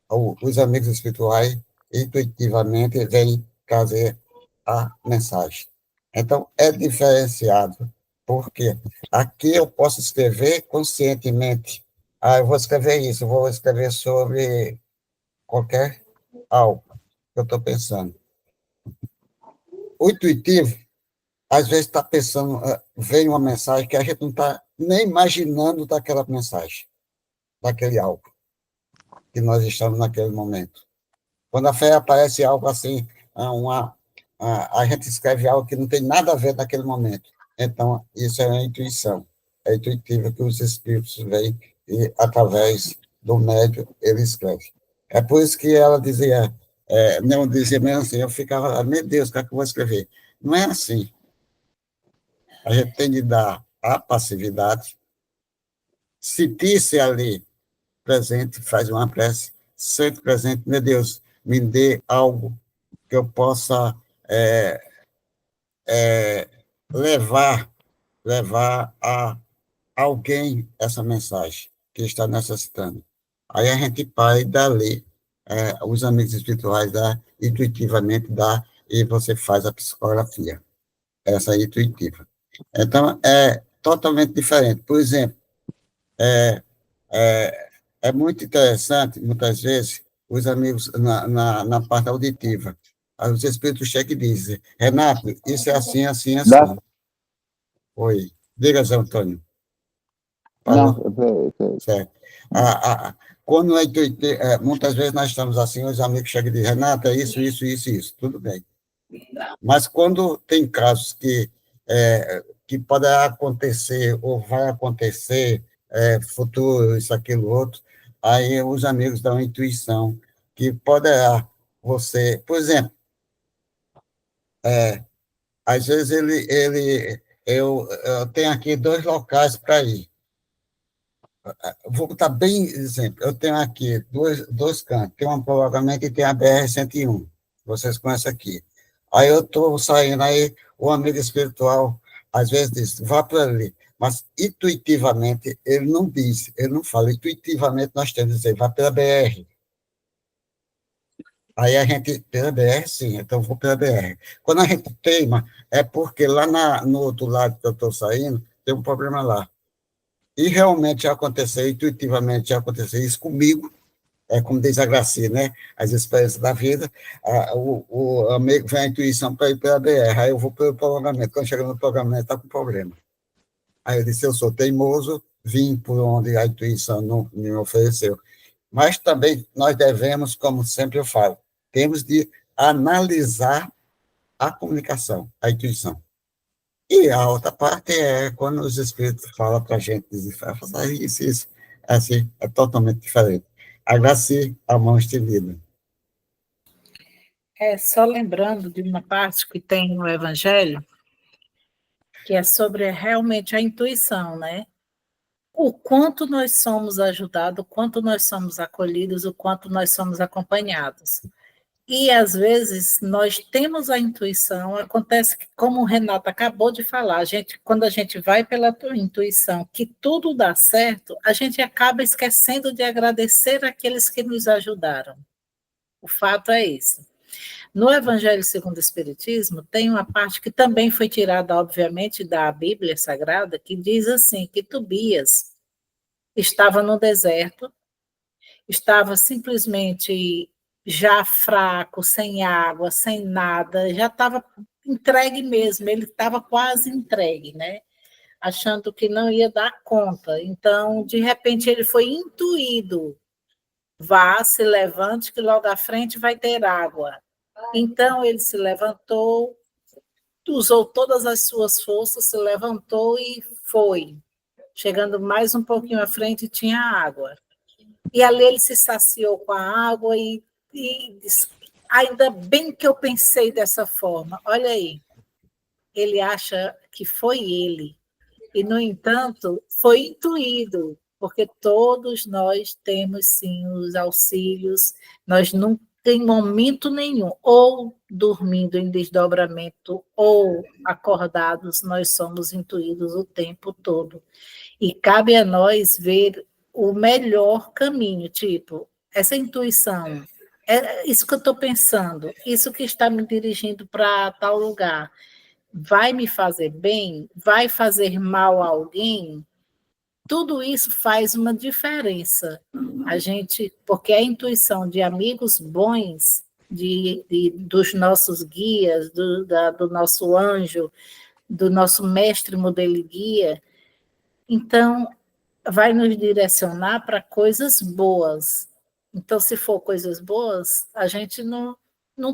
os amigos espirituais, intuitivamente, vêm trazer a mensagem. Então, é diferenciado, porque aqui eu posso escrever conscientemente. Eu vou escrever isso, eu vou escrever sobre qualquer algo que eu estou pensando. O intuitivo, às vezes, está pensando, vem uma mensagem que a gente não está nem imaginando daquela mensagem, daquele algo que nós estamos naquele momento. Quando a fé aparece algo assim, a gente escreve algo que não tem nada a ver naquele momento. Então, isso é a intuição. É intuitiva que os espíritos vêm e, através do médium, ele escreve. É por isso que ela dizia, não dizia mesmo assim, eu ficava, meu Deus, o que é que eu vou escrever? Não é assim. A gente tem de dar a passividade, sentir-se ali presente, faz uma prece, sempre presente, meu Deus, me dê algo que eu possa levar a alguém essa mensagem que está necessitando. Aí a gente vai dali, os amigos espirituais dá, intuitivamente dá, e você faz a psicografia, essa intuitiva. Então, é totalmente diferente. Por exemplo, é, é muito interessante, muitas vezes, os amigos na parte auditiva. Aí os espíritos chegam e dizem, Renato, isso é assim, assim, Dá? assim. Oi. Diga, Zé Antônio. Não, Falou? Certo. Quando muitas vezes nós estamos assim, os amigos chegam e dizem, Renato, é isso, isso, isso, isso. Tudo bem. Mas quando tem casos que podem acontecer ou vai acontecer, futuro, isso, aquilo, outro, aí os amigos dão intuição que poderá você, por exemplo, às vezes eu tenho aqui 2 locais para ir. Vou botar bem exemplo. Eu tenho aqui dois cantos. Tem um prolongamento e tem a BR-101. Vocês conhecem aqui. Aí eu estou saindo, aí o amigo espiritual, às vezes, diz, vá para ali. Mas, intuitivamente, ele não diz, ele não fala. Intuitivamente, nós temos que dizer, vá pela BR. Aí a gente, pela BR, sim, então vou pela BR. Quando a gente teima, é porque lá no outro lado que eu estou saindo, tem um problema lá. E realmente já aconteceu, intuitivamente já aconteceu isso comigo, como diz a Graci, né? As experiências da vida, o amigo vem a intuição para ir pela BR, aí eu vou pelo prolongamento, quando chega no prolongamento está com problema. Aí eu disse, eu sou teimoso, vim por onde a intuição não me ofereceu. Mas também nós devemos, como sempre eu falo, temos de analisar a comunicação, a intuição. E a outra parte é quando os espíritos falam para a gente, dizem, faça isso, assim, é totalmente diferente. A Graci, a mão estendida. Só lembrando de uma parte que tem no Evangelho, que é sobre realmente a intuição, né? O quanto nós somos ajudados, o quanto nós somos acolhidos, o quanto nós somos acompanhados. E, às vezes, nós temos a intuição, acontece que, como o Renato acabou de falar, quando a gente vai pela intuição que tudo dá certo, a gente acaba esquecendo de agradecer aqueles que nos ajudaram. O fato é esse. No Evangelho segundo o Espiritismo, tem uma parte que também foi tirada, obviamente, da Bíblia Sagrada, que diz assim, que Tobias estava no deserto, estava simplesmente já fraco, sem água, sem nada, já estava entregue mesmo, ele estava quase entregue, né? Achando que não ia dar conta. Então, de repente, ele foi intuído, vá, se levante, que logo à frente vai ter água. Então ele se levantou, usou todas as suas forças, se levantou e foi. Chegando mais um pouquinho à frente, tinha água. E ali ele se saciou com a água e disse, ainda bem que eu pensei dessa forma. Olha aí, ele acha que foi ele. E, no entanto, foi intuído, porque todos nós temos, sim, os auxílios, nós não tem momento nenhum, ou dormindo em desdobramento, ou acordados, nós somos intuídos o tempo todo. E cabe a nós ver o melhor caminho, tipo, essa intuição, é isso que eu estou pensando, isso que está me dirigindo para tal lugar, vai me fazer bem? Vai fazer mal a alguém? Tudo isso faz uma diferença. A gente, porque a intuição de amigos bons, dos nossos guias, do nosso anjo, do nosso mestre modelo e guia, então vai nos direcionar para coisas boas. Então, se for coisas boas, a gente não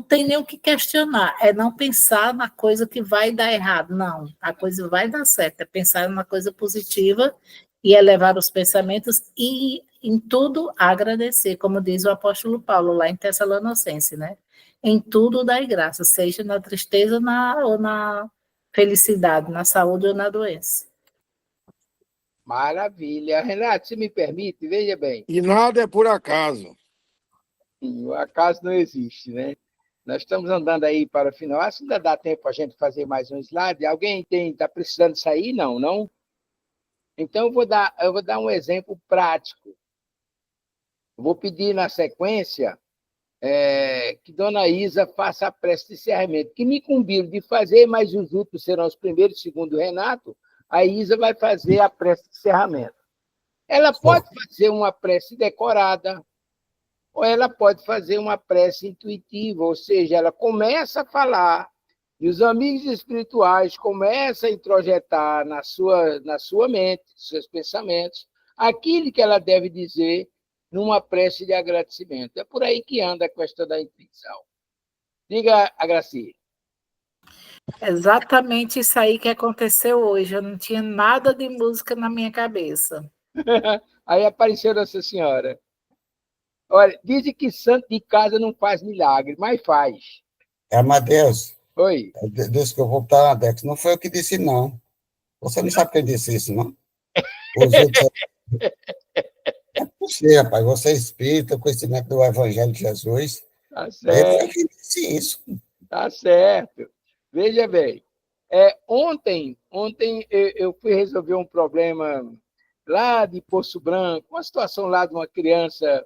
tem nem o que questionar, é não pensar na coisa que vai dar errado, não, a coisa vai dar certo, é pensar na coisa positiva e elevar os pensamentos e, em tudo, agradecer, como diz o apóstolo Paulo, lá em Tessalonicenses, né? Em tudo dai graça, seja na tristeza ou na felicidade, na saúde ou na doença. Maravilha. Renato, se me permite, veja bem. E nada é por acaso. O acaso não existe, né? Nós estamos andando aí para o final. Acho que ainda dá tempo para a gente fazer mais um slide. Alguém está precisando sair? Não, não? Então, eu vou dar um exemplo prático. Eu vou pedir na sequência que Dona Isa faça a prece de encerramento, que me incumbiram de fazer, mas os outros serão os primeiros, segundo o Renato. A Isa vai fazer a prece de encerramento. Ela pode fazer uma prece decorada, ou ela pode fazer uma prece intuitiva, ou seja, ela começa a falar e os amigos espirituais começam a introjetar na sua mente, seus pensamentos, aquilo que ela deve dizer numa prece de agradecimento. É por aí que anda a questão da intuição. Diga, a Graci. Exatamente isso aí que aconteceu hoje. Eu não tinha nada de música na minha cabeça. Aí apareceu Nossa Senhora. Olha, dizem que santo de casa não faz milagre, mas faz. Amadeus, Oi. desculpa, vou botar na Dex. Não foi eu que disse, não. Você não sabe quem disse isso, não? Os outros... É você, rapaz. Você é espírita, o conhecimento do Evangelho de Jesus. Tá Ele certo. foi quem disse isso. Tá certo. Veja bem, ontem eu fui resolver um problema lá de Poço Branco, uma situação lá de uma criança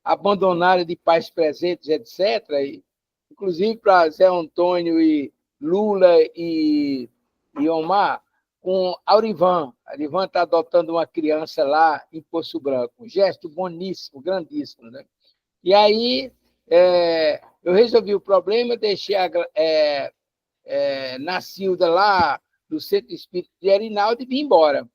abandonada de pais presentes, etc. E, inclusive para Zé Antônio e Lula e Omar, com Aurivan. Aurivan está adotando uma criança lá em Poço Branco. Um gesto boníssimo, grandíssimo, né? E aí eu resolvi o problema, deixei Nacilda lá do Centro Espírita de Erinaldo e vim embora.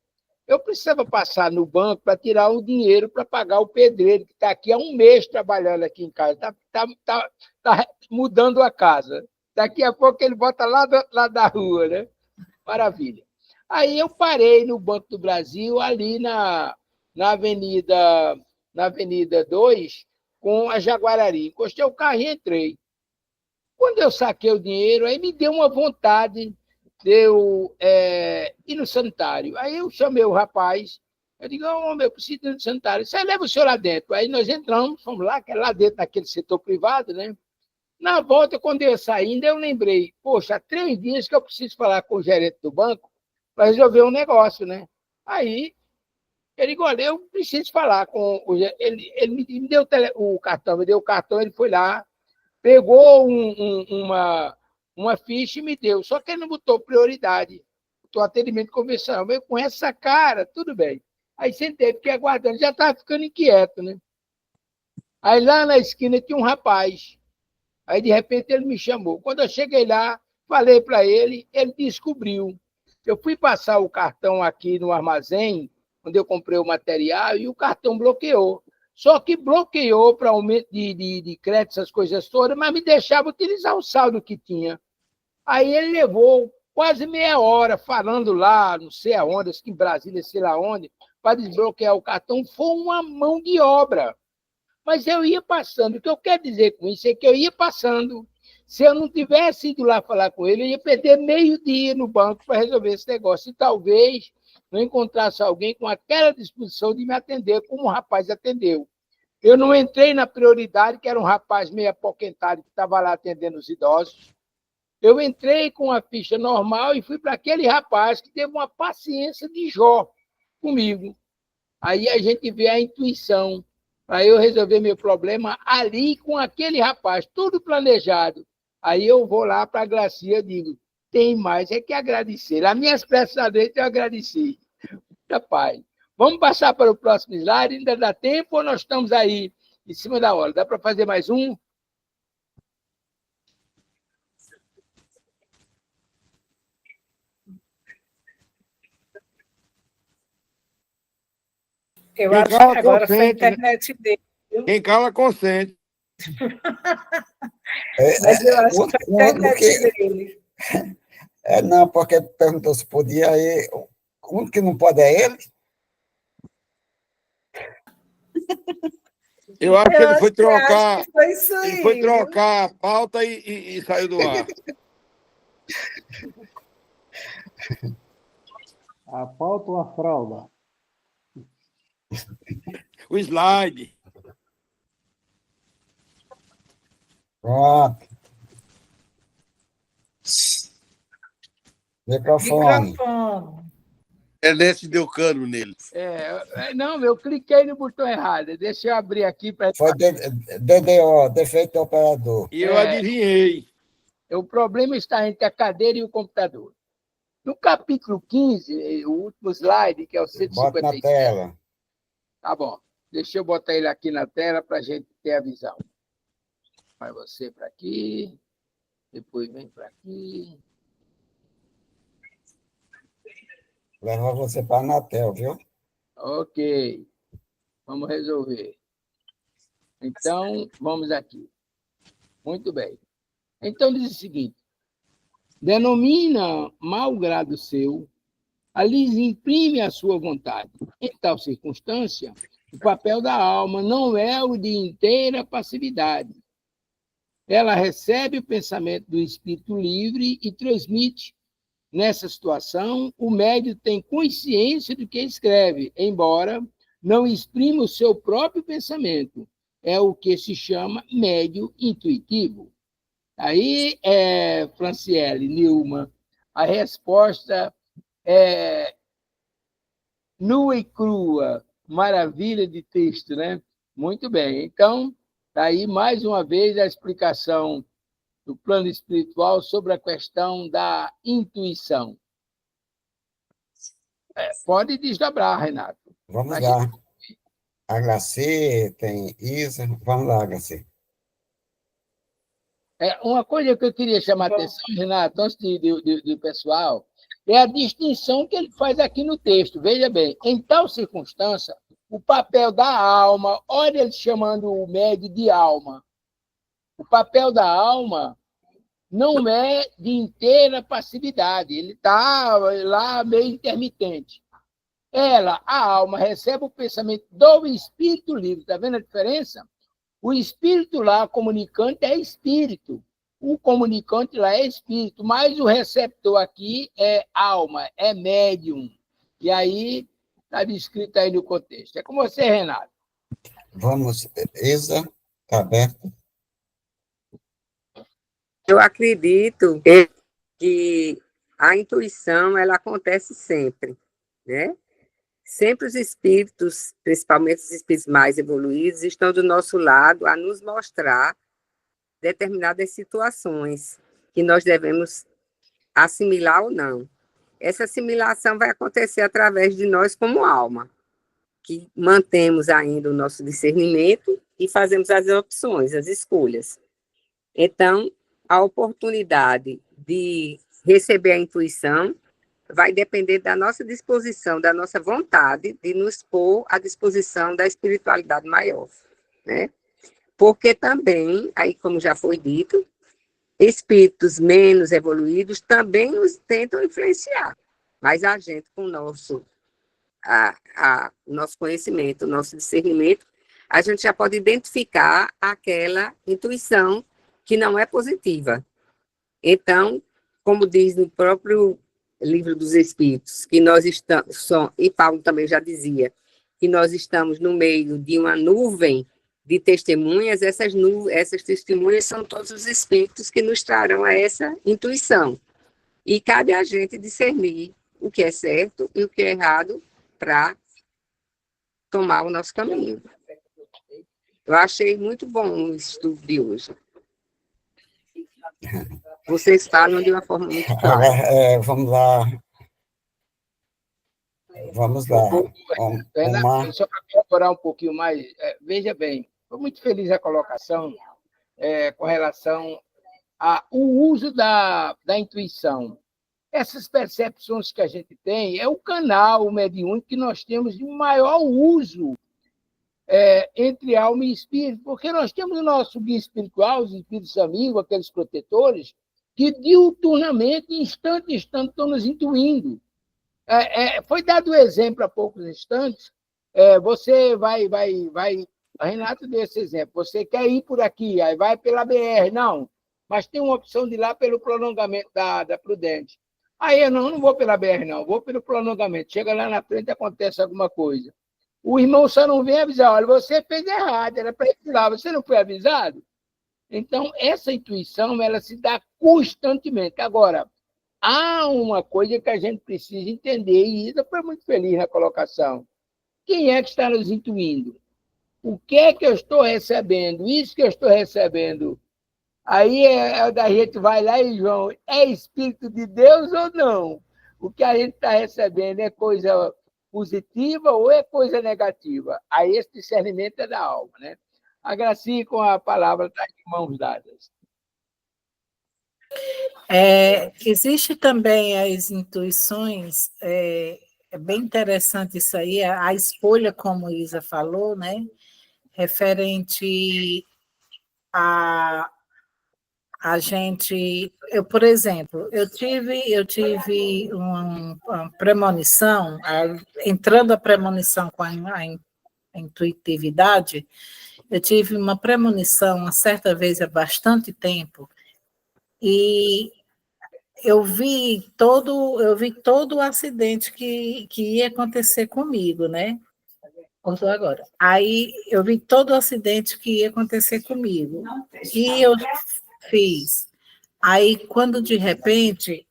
Eu precisava passar no banco para tirar o dinheiro para pagar o pedreiro, que está aqui há um mês trabalhando aqui em casa, está mudando a casa. Daqui a pouco ele bota lá da rua, né? Maravilha. Aí eu parei no Banco do Brasil, ali na Avenida 2, com a Jaguarari. Encostei o carro e entrei. Quando eu saquei o dinheiro, aí me deu uma vontade de eu ir no sanitário. Aí eu chamei o rapaz, eu digo, eu preciso ir no sanitário. Você leva o senhor lá dentro. Aí nós entramos, fomos lá, que é lá dentro, naquele setor privado, né? Na volta, quando eu saindo, eu lembrei, poxa, há 3 dias que eu preciso falar com o gerente do banco para resolver um negócio, né? Aí ele disse, olha, eu preciso falar com o gerente. Ele me deu o cartão, ele foi lá, pegou uma ficha e me deu. Só que ele não botou prioridade. Botou atendimento convencional. Mas com essa cara, tudo bem. Aí sentei, fiquei aguardando. Já estava ficando inquieto, né? Aí lá na esquina tinha um rapaz. Aí, de repente, ele me chamou. Quando eu cheguei lá, falei para ele, ele descobriu. Eu fui passar o cartão aqui no armazém, onde eu comprei o material, e o cartão bloqueou. Só que bloqueou para aumento de crédito, essas coisas todas, mas me deixava utilizar o saldo que tinha. Aí ele levou quase meia hora falando lá, não sei aonde, acho que em Brasília, sei lá onde, para desbloquear o cartão. Foi uma mão de obra. Mas eu ia passando. O que eu quero dizer com isso é que eu ia passando. Se eu não tivesse ido lá falar com ele, eu ia perder meio dia no banco para resolver esse negócio. E talvez não encontrasse alguém com aquela disposição de me atender, como o rapaz atendeu. Eu não entrei na prioridade, que era um rapaz meio apoquentado que estava lá atendendo os idosos. Eu entrei com a ficha normal e fui para aquele rapaz que teve uma paciência de Jó comigo. Aí a gente vê a intuição. Aí eu resolver meu problema ali com aquele rapaz, tudo planejado. Aí eu vou lá para a Gracia e digo, tem mais é que agradecer. As minhas peças a Deus eu agradeci. Rapaz, vamos passar para o próximo slide? Ainda dá tempo ou nós estamos aí em cima da hora? Dá para fazer mais um? Eu Quem acho que cala agora foi a consente, né? internet dele. Quem cala consente. Mas eu acho que foi a único internet dele. Não, porque perguntou se podia aí. O único que não pode é ele. Eu acho que ele foi Acho trocar. que foi isso Ele foi aí. trocar a pauta e saiu do ar. A pauta ou a fralda? O slide. Pronto. Microfone. Microfone. Ernesto deu cano nele. Não, eu cliquei no botão errado. Deixa eu abrir aqui para... Foi DDO, defeito do operador. E eu adivinhei. O problema está entre a cadeira e o computador. No capítulo 15, o último slide, que é o Bota 157. na tela. Tá bom. Deixa eu botar ele aqui na tela para a gente ter a visão. Vai você para aqui, depois vem para aqui. Leva você para a Anatel, viu? Ok. Vamos resolver. Então, vamos aqui. Muito bem. Então, diz o seguinte. Denomina mau grado seu, lhes imprime a sua vontade. Em tal circunstância, o papel da alma não é o de inteira passividade. Ela recebe o pensamento do espírito livre e transmite. Nessa situação, o médium tem consciência do que escreve, embora não exprima o seu próprio pensamento. É o que se chama médium intuitivo. Aí, Franciele, Nilma, a resposta é nua e crua, maravilha de texto, né? Muito bem. Então, está aí mais uma vez a explicação do plano espiritual sobre a questão da intuição. Pode desdobrar, Renato. Vamos lá. A Graci, tem Isa. Vamos lá, Graci. Uma coisa que eu queria chamar a atenção, Renato, antes do pessoal, é a distinção que ele faz aqui no texto. Veja bem, em tal circunstância, o papel da alma, olha ele chamando o médium de alma. O papel da alma não é de inteira passividade, ele está lá meio intermitente. A alma, recebe o pensamento do espírito livre. Está vendo a diferença? O espírito lá, comunicante, é espírito. O comunicante lá é espírito, mas o receptor aqui é alma, é médium. E aí está descrito aí no contexto. É com você, Renato. Vamos, Isa, está aberto. Eu acredito que a intuição ela acontece sempre, né? Sempre os espíritos, principalmente os espíritos mais evoluídos, estão do nosso lado a nos mostrar determinadas situações que nós devemos assimilar ou não. Essa assimilação vai acontecer através de nós como alma, que mantemos ainda o nosso discernimento e fazemos as opções, as escolhas. Então, a oportunidade de receber a intuição vai depender da nossa disposição, da nossa vontade de nos pôr à disposição da espiritualidade maior, né? Porque também, aí como já foi dito, espíritos menos evoluídos também nos tentam influenciar, mas a gente, com o nosso conhecimento, o nosso discernimento, a gente já pode identificar aquela intuição que não é positiva. Então, como diz no próprio Livro dos Espíritos, que nós estamos, e Paulo também já dizia, que nós estamos no meio de uma nuvem de testemunhas, essas testemunhas são todos os espíritos que nos trarão a essa intuição. E cabe a gente discernir o que é certo e o que é errado para tomar o nosso caminho. Eu achei muito bom o estudo de hoje. Vocês falam de uma forma muito clara. Vamos lá. Vamos lá. Só para colaborar um pouquinho mais, veja bem, estou muito feliz a colocação com relação ao uso da intuição. Essas percepções que a gente tem é o canal mediúnico que nós temos de maior uso entre alma e espírito, porque nós temos o nosso guia espiritual, os espíritos amigos, aqueles protetores, que diuturnamente, instante em instante, estão nos intuindo. Foi dado o exemplo há poucos instantes, você vai, Renato deu esse exemplo, você quer ir por aqui, aí vai pela BR, não, mas tem uma opção de ir lá pelo prolongamento da Prudente. Aí eu não vou pela BR, não, vou pelo prolongamento, chega lá na frente, acontece alguma coisa. O irmão só não vem avisar, olha, você fez errado, era para ir lá, você não foi avisado? Então, essa intuição, ela se dá constantemente. Agora, há uma coisa que a gente precisa entender, e Isa foi muito feliz na colocação. Quem é que está nos intuindo? O que é que eu estou recebendo? Isso que eu estou recebendo. Aí a gente vai lá e, João, é Espírito de Deus ou não? O que a gente está recebendo é coisa positiva ou é coisa negativa? Aí esse discernimento é da alma, né? A Graci, com a palavra, está de mãos dadas. Existe também as intuições, é bem interessante isso aí, a escolha, como Isa falou, né? Referente a gente, por exemplo, eu tive uma premonição, entrando a premonição com a intuitividade, eu tive uma premonição uma certa vez há bastante tempo, e eu vi todo o acidente que ia acontecer comigo, né? Contou agora. Aí eu vi todo o acidente que ia acontecer comigo. E eu fiz. Aí, quando de repente,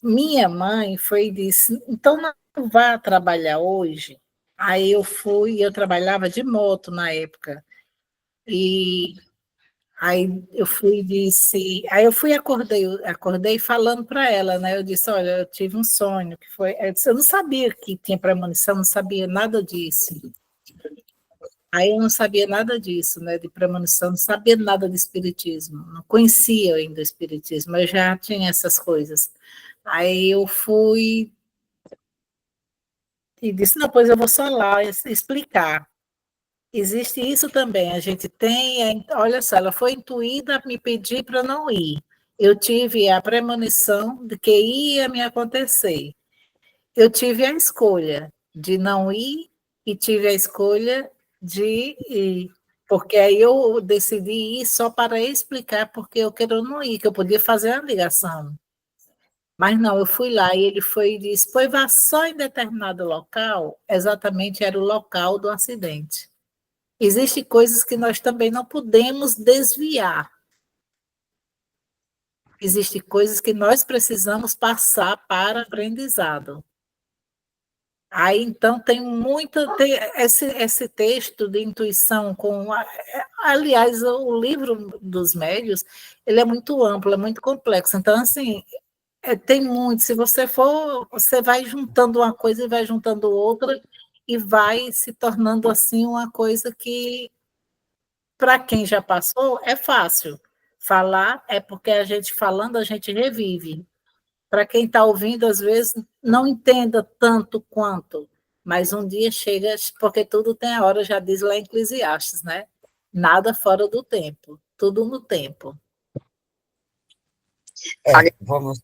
minha mãe foi e disse, então não vá trabalhar hoje. Aí eu trabalhava de moto na época. E aí eu fui e disse, acordei falando para ela, né? Eu disse, olha, eu tive um sonho que foi, eu não sabia que tinha premonição, não sabia nada disso. Aí eu não sabia nada disso, né? De premonição, não sabia nada de espiritismo, não conhecia ainda o espiritismo, eu já tinha essas coisas. Aí eu fui e disse, não, pois eu vou só lá explicar. Existe isso também, a gente tem, olha só, ela foi intuída a me pedir para não ir. Eu tive a premonição de que ia me acontecer. Eu tive a escolha de não ir e tive a escolha de ir, porque aí eu decidi ir só para explicar porque eu quero não ir, que eu podia fazer a ligação. Mas não, eu fui lá e ele foi e disse, pois vá só em determinado local, exatamente era o local do acidente. Existem coisas que nós também não podemos desviar. Existem coisas que nós precisamos passar para aprendizado. Aí, então, tem esse texto de intuição, aliás, o livro dos médios, ele é muito amplo, é muito complexo. Então, assim, tem muito. Se você for, você vai juntando uma coisa e vai juntando outra, e vai se tornando, assim, uma coisa que, para quem já passou, é fácil. Falar é porque a gente falando, a gente revive. para quem está ouvindo, às vezes não entenda tanto quanto, mas um dia chega, porque tudo tem a hora, já diz lá em Eclesiastes, né? Nada fora do tempo, tudo no tempo. Vamos.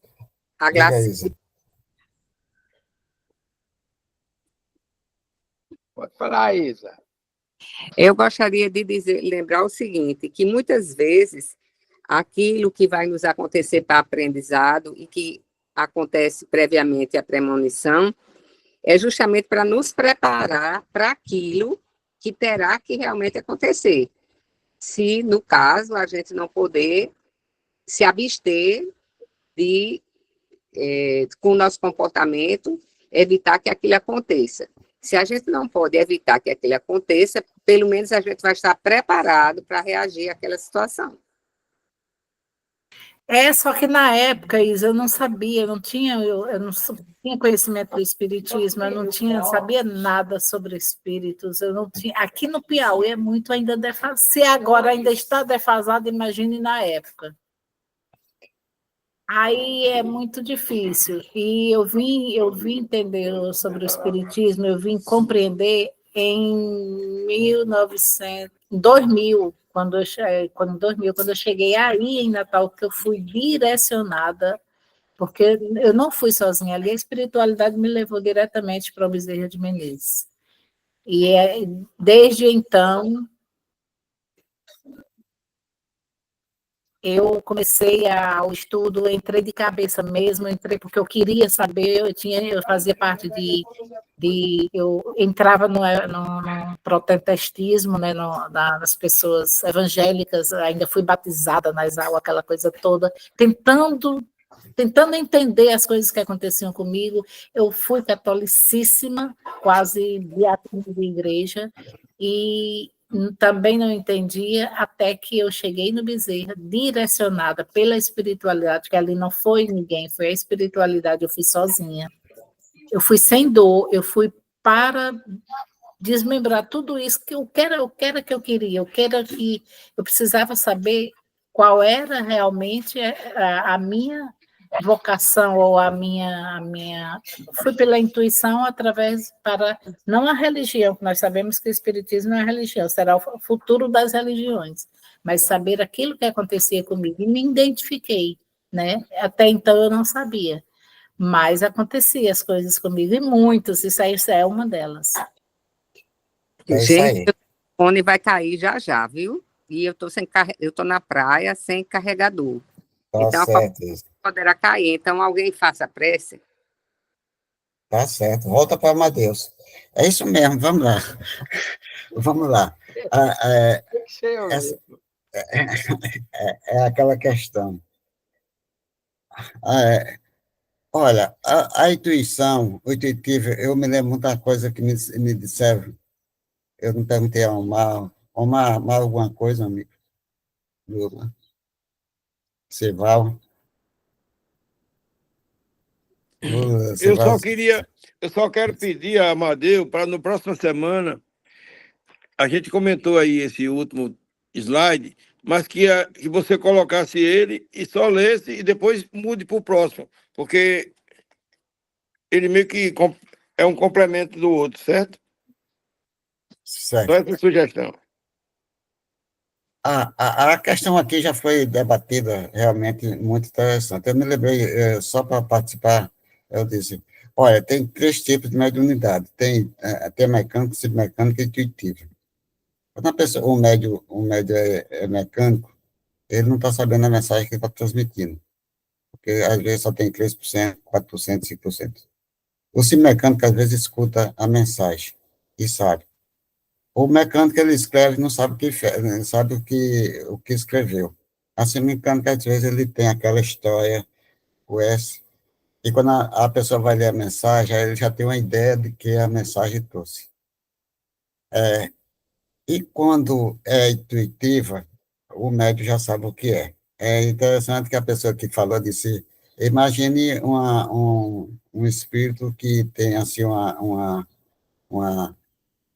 A Diga, Glaci- Isa. Pode falar, Isa. Eu gostaria de lembrar o seguinte, que muitas vezes aquilo que vai nos acontecer para aprendizado e que acontece previamente à premonição é justamente para nos preparar para aquilo que terá que realmente acontecer. Se, no caso, a gente não poder se abster de, com o nosso comportamento, evitar que aquilo aconteça. Se a gente não pode evitar que aquilo aconteça, pelo menos a gente vai estar preparado para reagir àquela situação. Só que na época, Isa, eu não sabia, eu não tinha conhecimento do espiritismo, eu não sabia nada sobre espíritos, eu não tinha. Aqui no Piauí é muito ainda defasado. Se agora ainda está defasado, imagine na época. Aí é muito difícil. E eu vim entender sobre o espiritismo, eu vim compreender em 2000, quando eu cheguei aí em Natal, que eu fui direcionada, porque eu não fui sozinha ali, a espiritualidade me levou diretamente para o Bezerra de Menezes. E desde então eu comecei o estudo, entrei de cabeça mesmo, entrei porque eu queria saber, eu fazia parte eu entrava no protestantismo, né, das pessoas evangélicas, ainda fui batizada nas aulas, aquela coisa toda, tentando entender as coisas que aconteciam comigo. Eu fui catolicíssima, quase beatina de igreja, e também não entendia até que eu cheguei no Bezerra, direcionada pela espiritualidade, que ali não foi ninguém, foi a espiritualidade, eu fui sozinha. Eu fui sem dor, eu fui para desmembrar tudo isso que eu queria, eu precisava saber qual era realmente a minha vocação ou fui pela intuição não a religião, que nós sabemos que o espiritismo é a religião, será o futuro das religiões, mas saber aquilo que acontecia comigo, e me identifiquei, né? Até então eu não sabia, mas acontecia as coisas comigo, e muitas, isso é uma delas. É isso Gente, aí. o telefone vai cair já já, viu? E eu tô na praia sem carregador. Tá Então, certo, Isa. poderá cair. Então, alguém faça prece. Tá certo. Volta para Amadeus. É isso mesmo, vamos lá. Vamos lá. Tem que ser eu Essa mesmo. é aquela questão. É, olha, a intuição, o intuitivo, eu me lembro muita coisa que me disseram. Eu não perguntei ao Omar alguma coisa, amigo? Do Ceval. Eu Ceval, só quero pedir a Amadeu para no próxima semana, a gente comentou aí esse último slide, mas que você colocasse ele e só lesse e depois mude para o próximo, porque ele meio que é um complemento do outro, certo? Só certo. essa sugestão. A questão aqui já foi debatida, realmente muito interessante. Eu me lembrei, só para participar, eu disse, olha, tem 3 tipos de mediunidade, tem mecânico, submecânico e intuitivo. Quando o médio é mecânico, ele não está sabendo a mensagem que ele está transmitindo, porque às vezes só tem 3%, 4%, 5%. O submecânico, às vezes, escuta a mensagem e sabe. O mecânico, ele escreve, não sabe o que fez, não sabe o que escreveu. Assim, o mecânico, às vezes, ele tem aquela história, o S, e quando a pessoa vai ler a mensagem, aí ele já tem uma ideia de que a mensagem trouxe. E quando é intuitiva, o médium já sabe o que é. É interessante que a pessoa que falou disse, imagine um espírito que tem, assim, uma,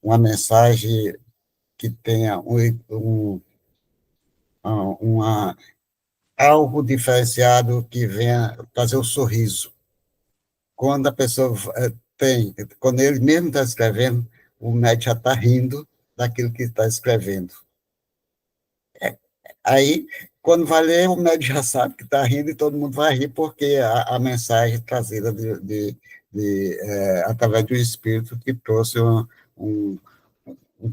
uma mensagem que tenha uma algo diferenciado que venha trazer o sorriso. Quando a pessoa quando ele mesmo está escrevendo, o médico já está rindo daquilo que está escrevendo. Aí, quando vai ler, o médico já sabe que está rindo e todo mundo vai rir, porque a mensagem trazida através do Espírito que trouxe um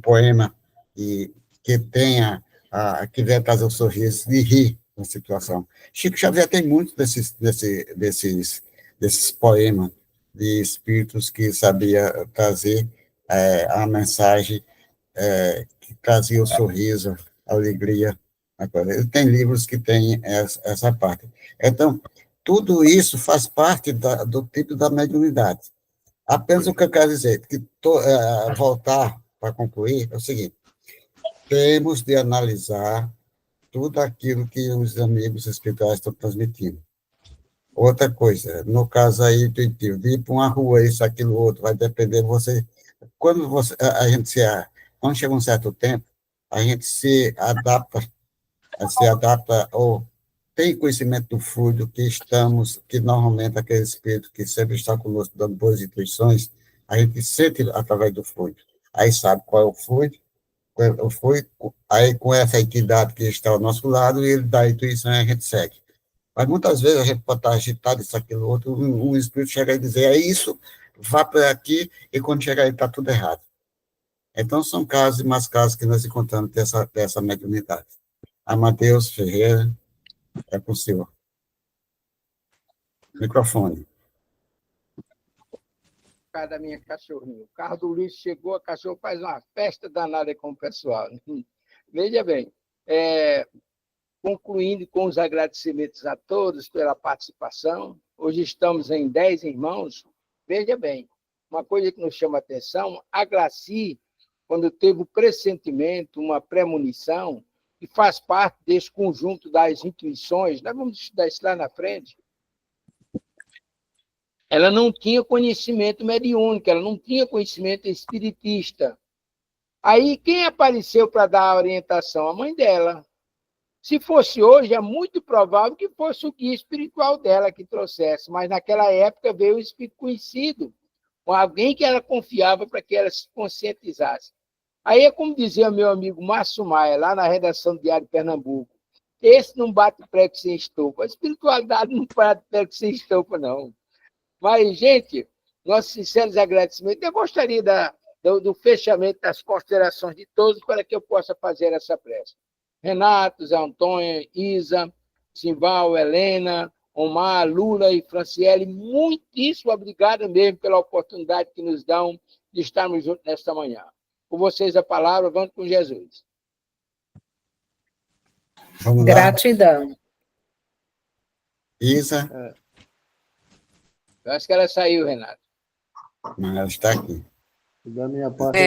poema que tenha, que venha trazer o sorriso e rir na situação. Chico Xavier tem muito desses poemas de espíritos que sabia trazer a mensagem que trazia o sorriso, a alegria. Ele tem livros que têm essa parte. Então, tudo isso faz parte do tipo da mediunidade. Apenas o que eu quero dizer, voltar para concluir, é o seguinte: temos de analisar tudo aquilo que os amigos espirituais estão transmitindo. Outra coisa, no caso aí intuitivo, de ir para uma rua, isso, aquilo, outro, vai depender de você. Quando chega um certo tempo, a gente se adapta ou tem conhecimento do fluido que normalmente aquele espírito que sempre está conosco dando boas intuições, a gente sente através do fluido. Aí sabe qual é o fluido, aí com essa entidade que está ao nosso lado, ele dá a intuição e a gente segue. Mas muitas vezes a gente pode estar agitado, isso, aquilo, outro, um espírito chega e dizer, é isso, vá para aqui, e quando chegar aí está tudo errado. Então, são casos e mais casos que nós encontramos dessa mediunidade. Amadeus Ferreira, é possível. Microfone. O carro da minha cachorrinha. O carro do Luiz chegou, a cachorro faz uma festa danada com o pessoal. Veja bem, concluindo com os agradecimentos a todos pela participação. Hoje estamos em 10 irmãos. Veja bem, uma coisa que nos chama a atenção, a Graci, quando teve o pressentimento, uma premonição, que faz parte desse conjunto das intuições, nós vamos estudar isso lá na frente, ela não tinha conhecimento mediúnico, ela não tinha conhecimento espiritista. Aí, quem apareceu para dar a orientação? A mãe dela. Se fosse hoje, é muito provável que fosse o guia espiritual dela que trouxesse, mas naquela época veio o espírito conhecido, alguém que ela confiava para que ela se conscientizasse. Aí é como dizia meu amigo Márcio Maia, lá na redação do Diário de Pernambuco, esse não bate prego sem estopa. A espiritualidade não bate prego sem estopa, não. Mas, gente, nossos sinceros agradecimentos. Eu gostaria do fechamento das considerações de todos para que eu possa fazer essa prece. Renato, Zé Antônio, Isa, Simval, Helena, Omar, Lula e Franciele, muitíssimo obrigado mesmo pela oportunidade que nos dão de estarmos juntos nesta manhã. Com vocês a palavra, vamos com Jesus. Gratidão. Isa? Eu acho que ela saiu, Renato. Mas ela está aqui. Da minha parte,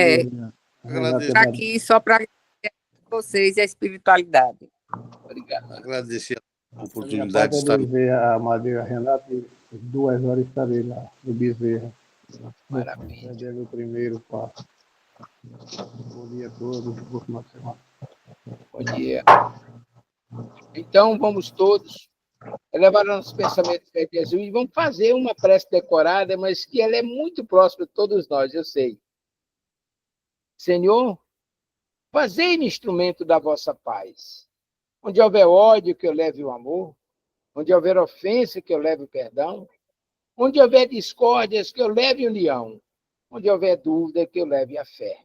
está aqui só para vocês e a espiritualidade. Obrigado. Agradecer a da minha oportunidade parte de estar. ver a Madeira Renata e 2 horas estarei lá no Bezerra. Maravilha. É o primeiro passo. Bom dia a todos, boa final de semana. Bom dia. Então, vamos todos elevar nossos pensamentos para Jesus e vamos fazer uma prece decorada, mas que ela é muito próxima de todos nós, eu sei. Senhor, fazei-me instrumento da vossa paz. Onde houver ódio, que eu leve o amor. Onde houver ofensa, que eu leve o perdão. Onde houver discórdias, que eu leve união. Onde houver dúvida, que eu leve a fé.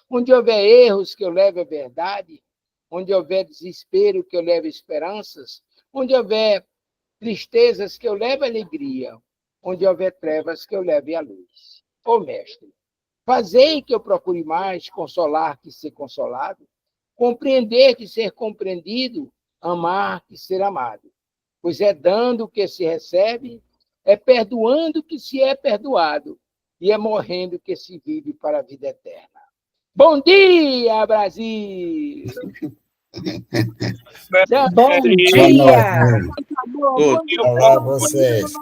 Onde houver erros, que eu leve a verdade. Onde houver desespero, que eu leve esperanças. Onde houver tristezas, que eu leve alegria. Onde houver trevas, que eu leve a luz. Ó Mestre, fazei que eu procure mais consolar que ser consolado, compreender que ser compreendido, amar que ser amado. Pois é dando que se recebe, é perdoando que se é perdoado, e é morrendo que se vive para a vida eterna. Bom dia, Brasil! Bom dia! Olá, vocês.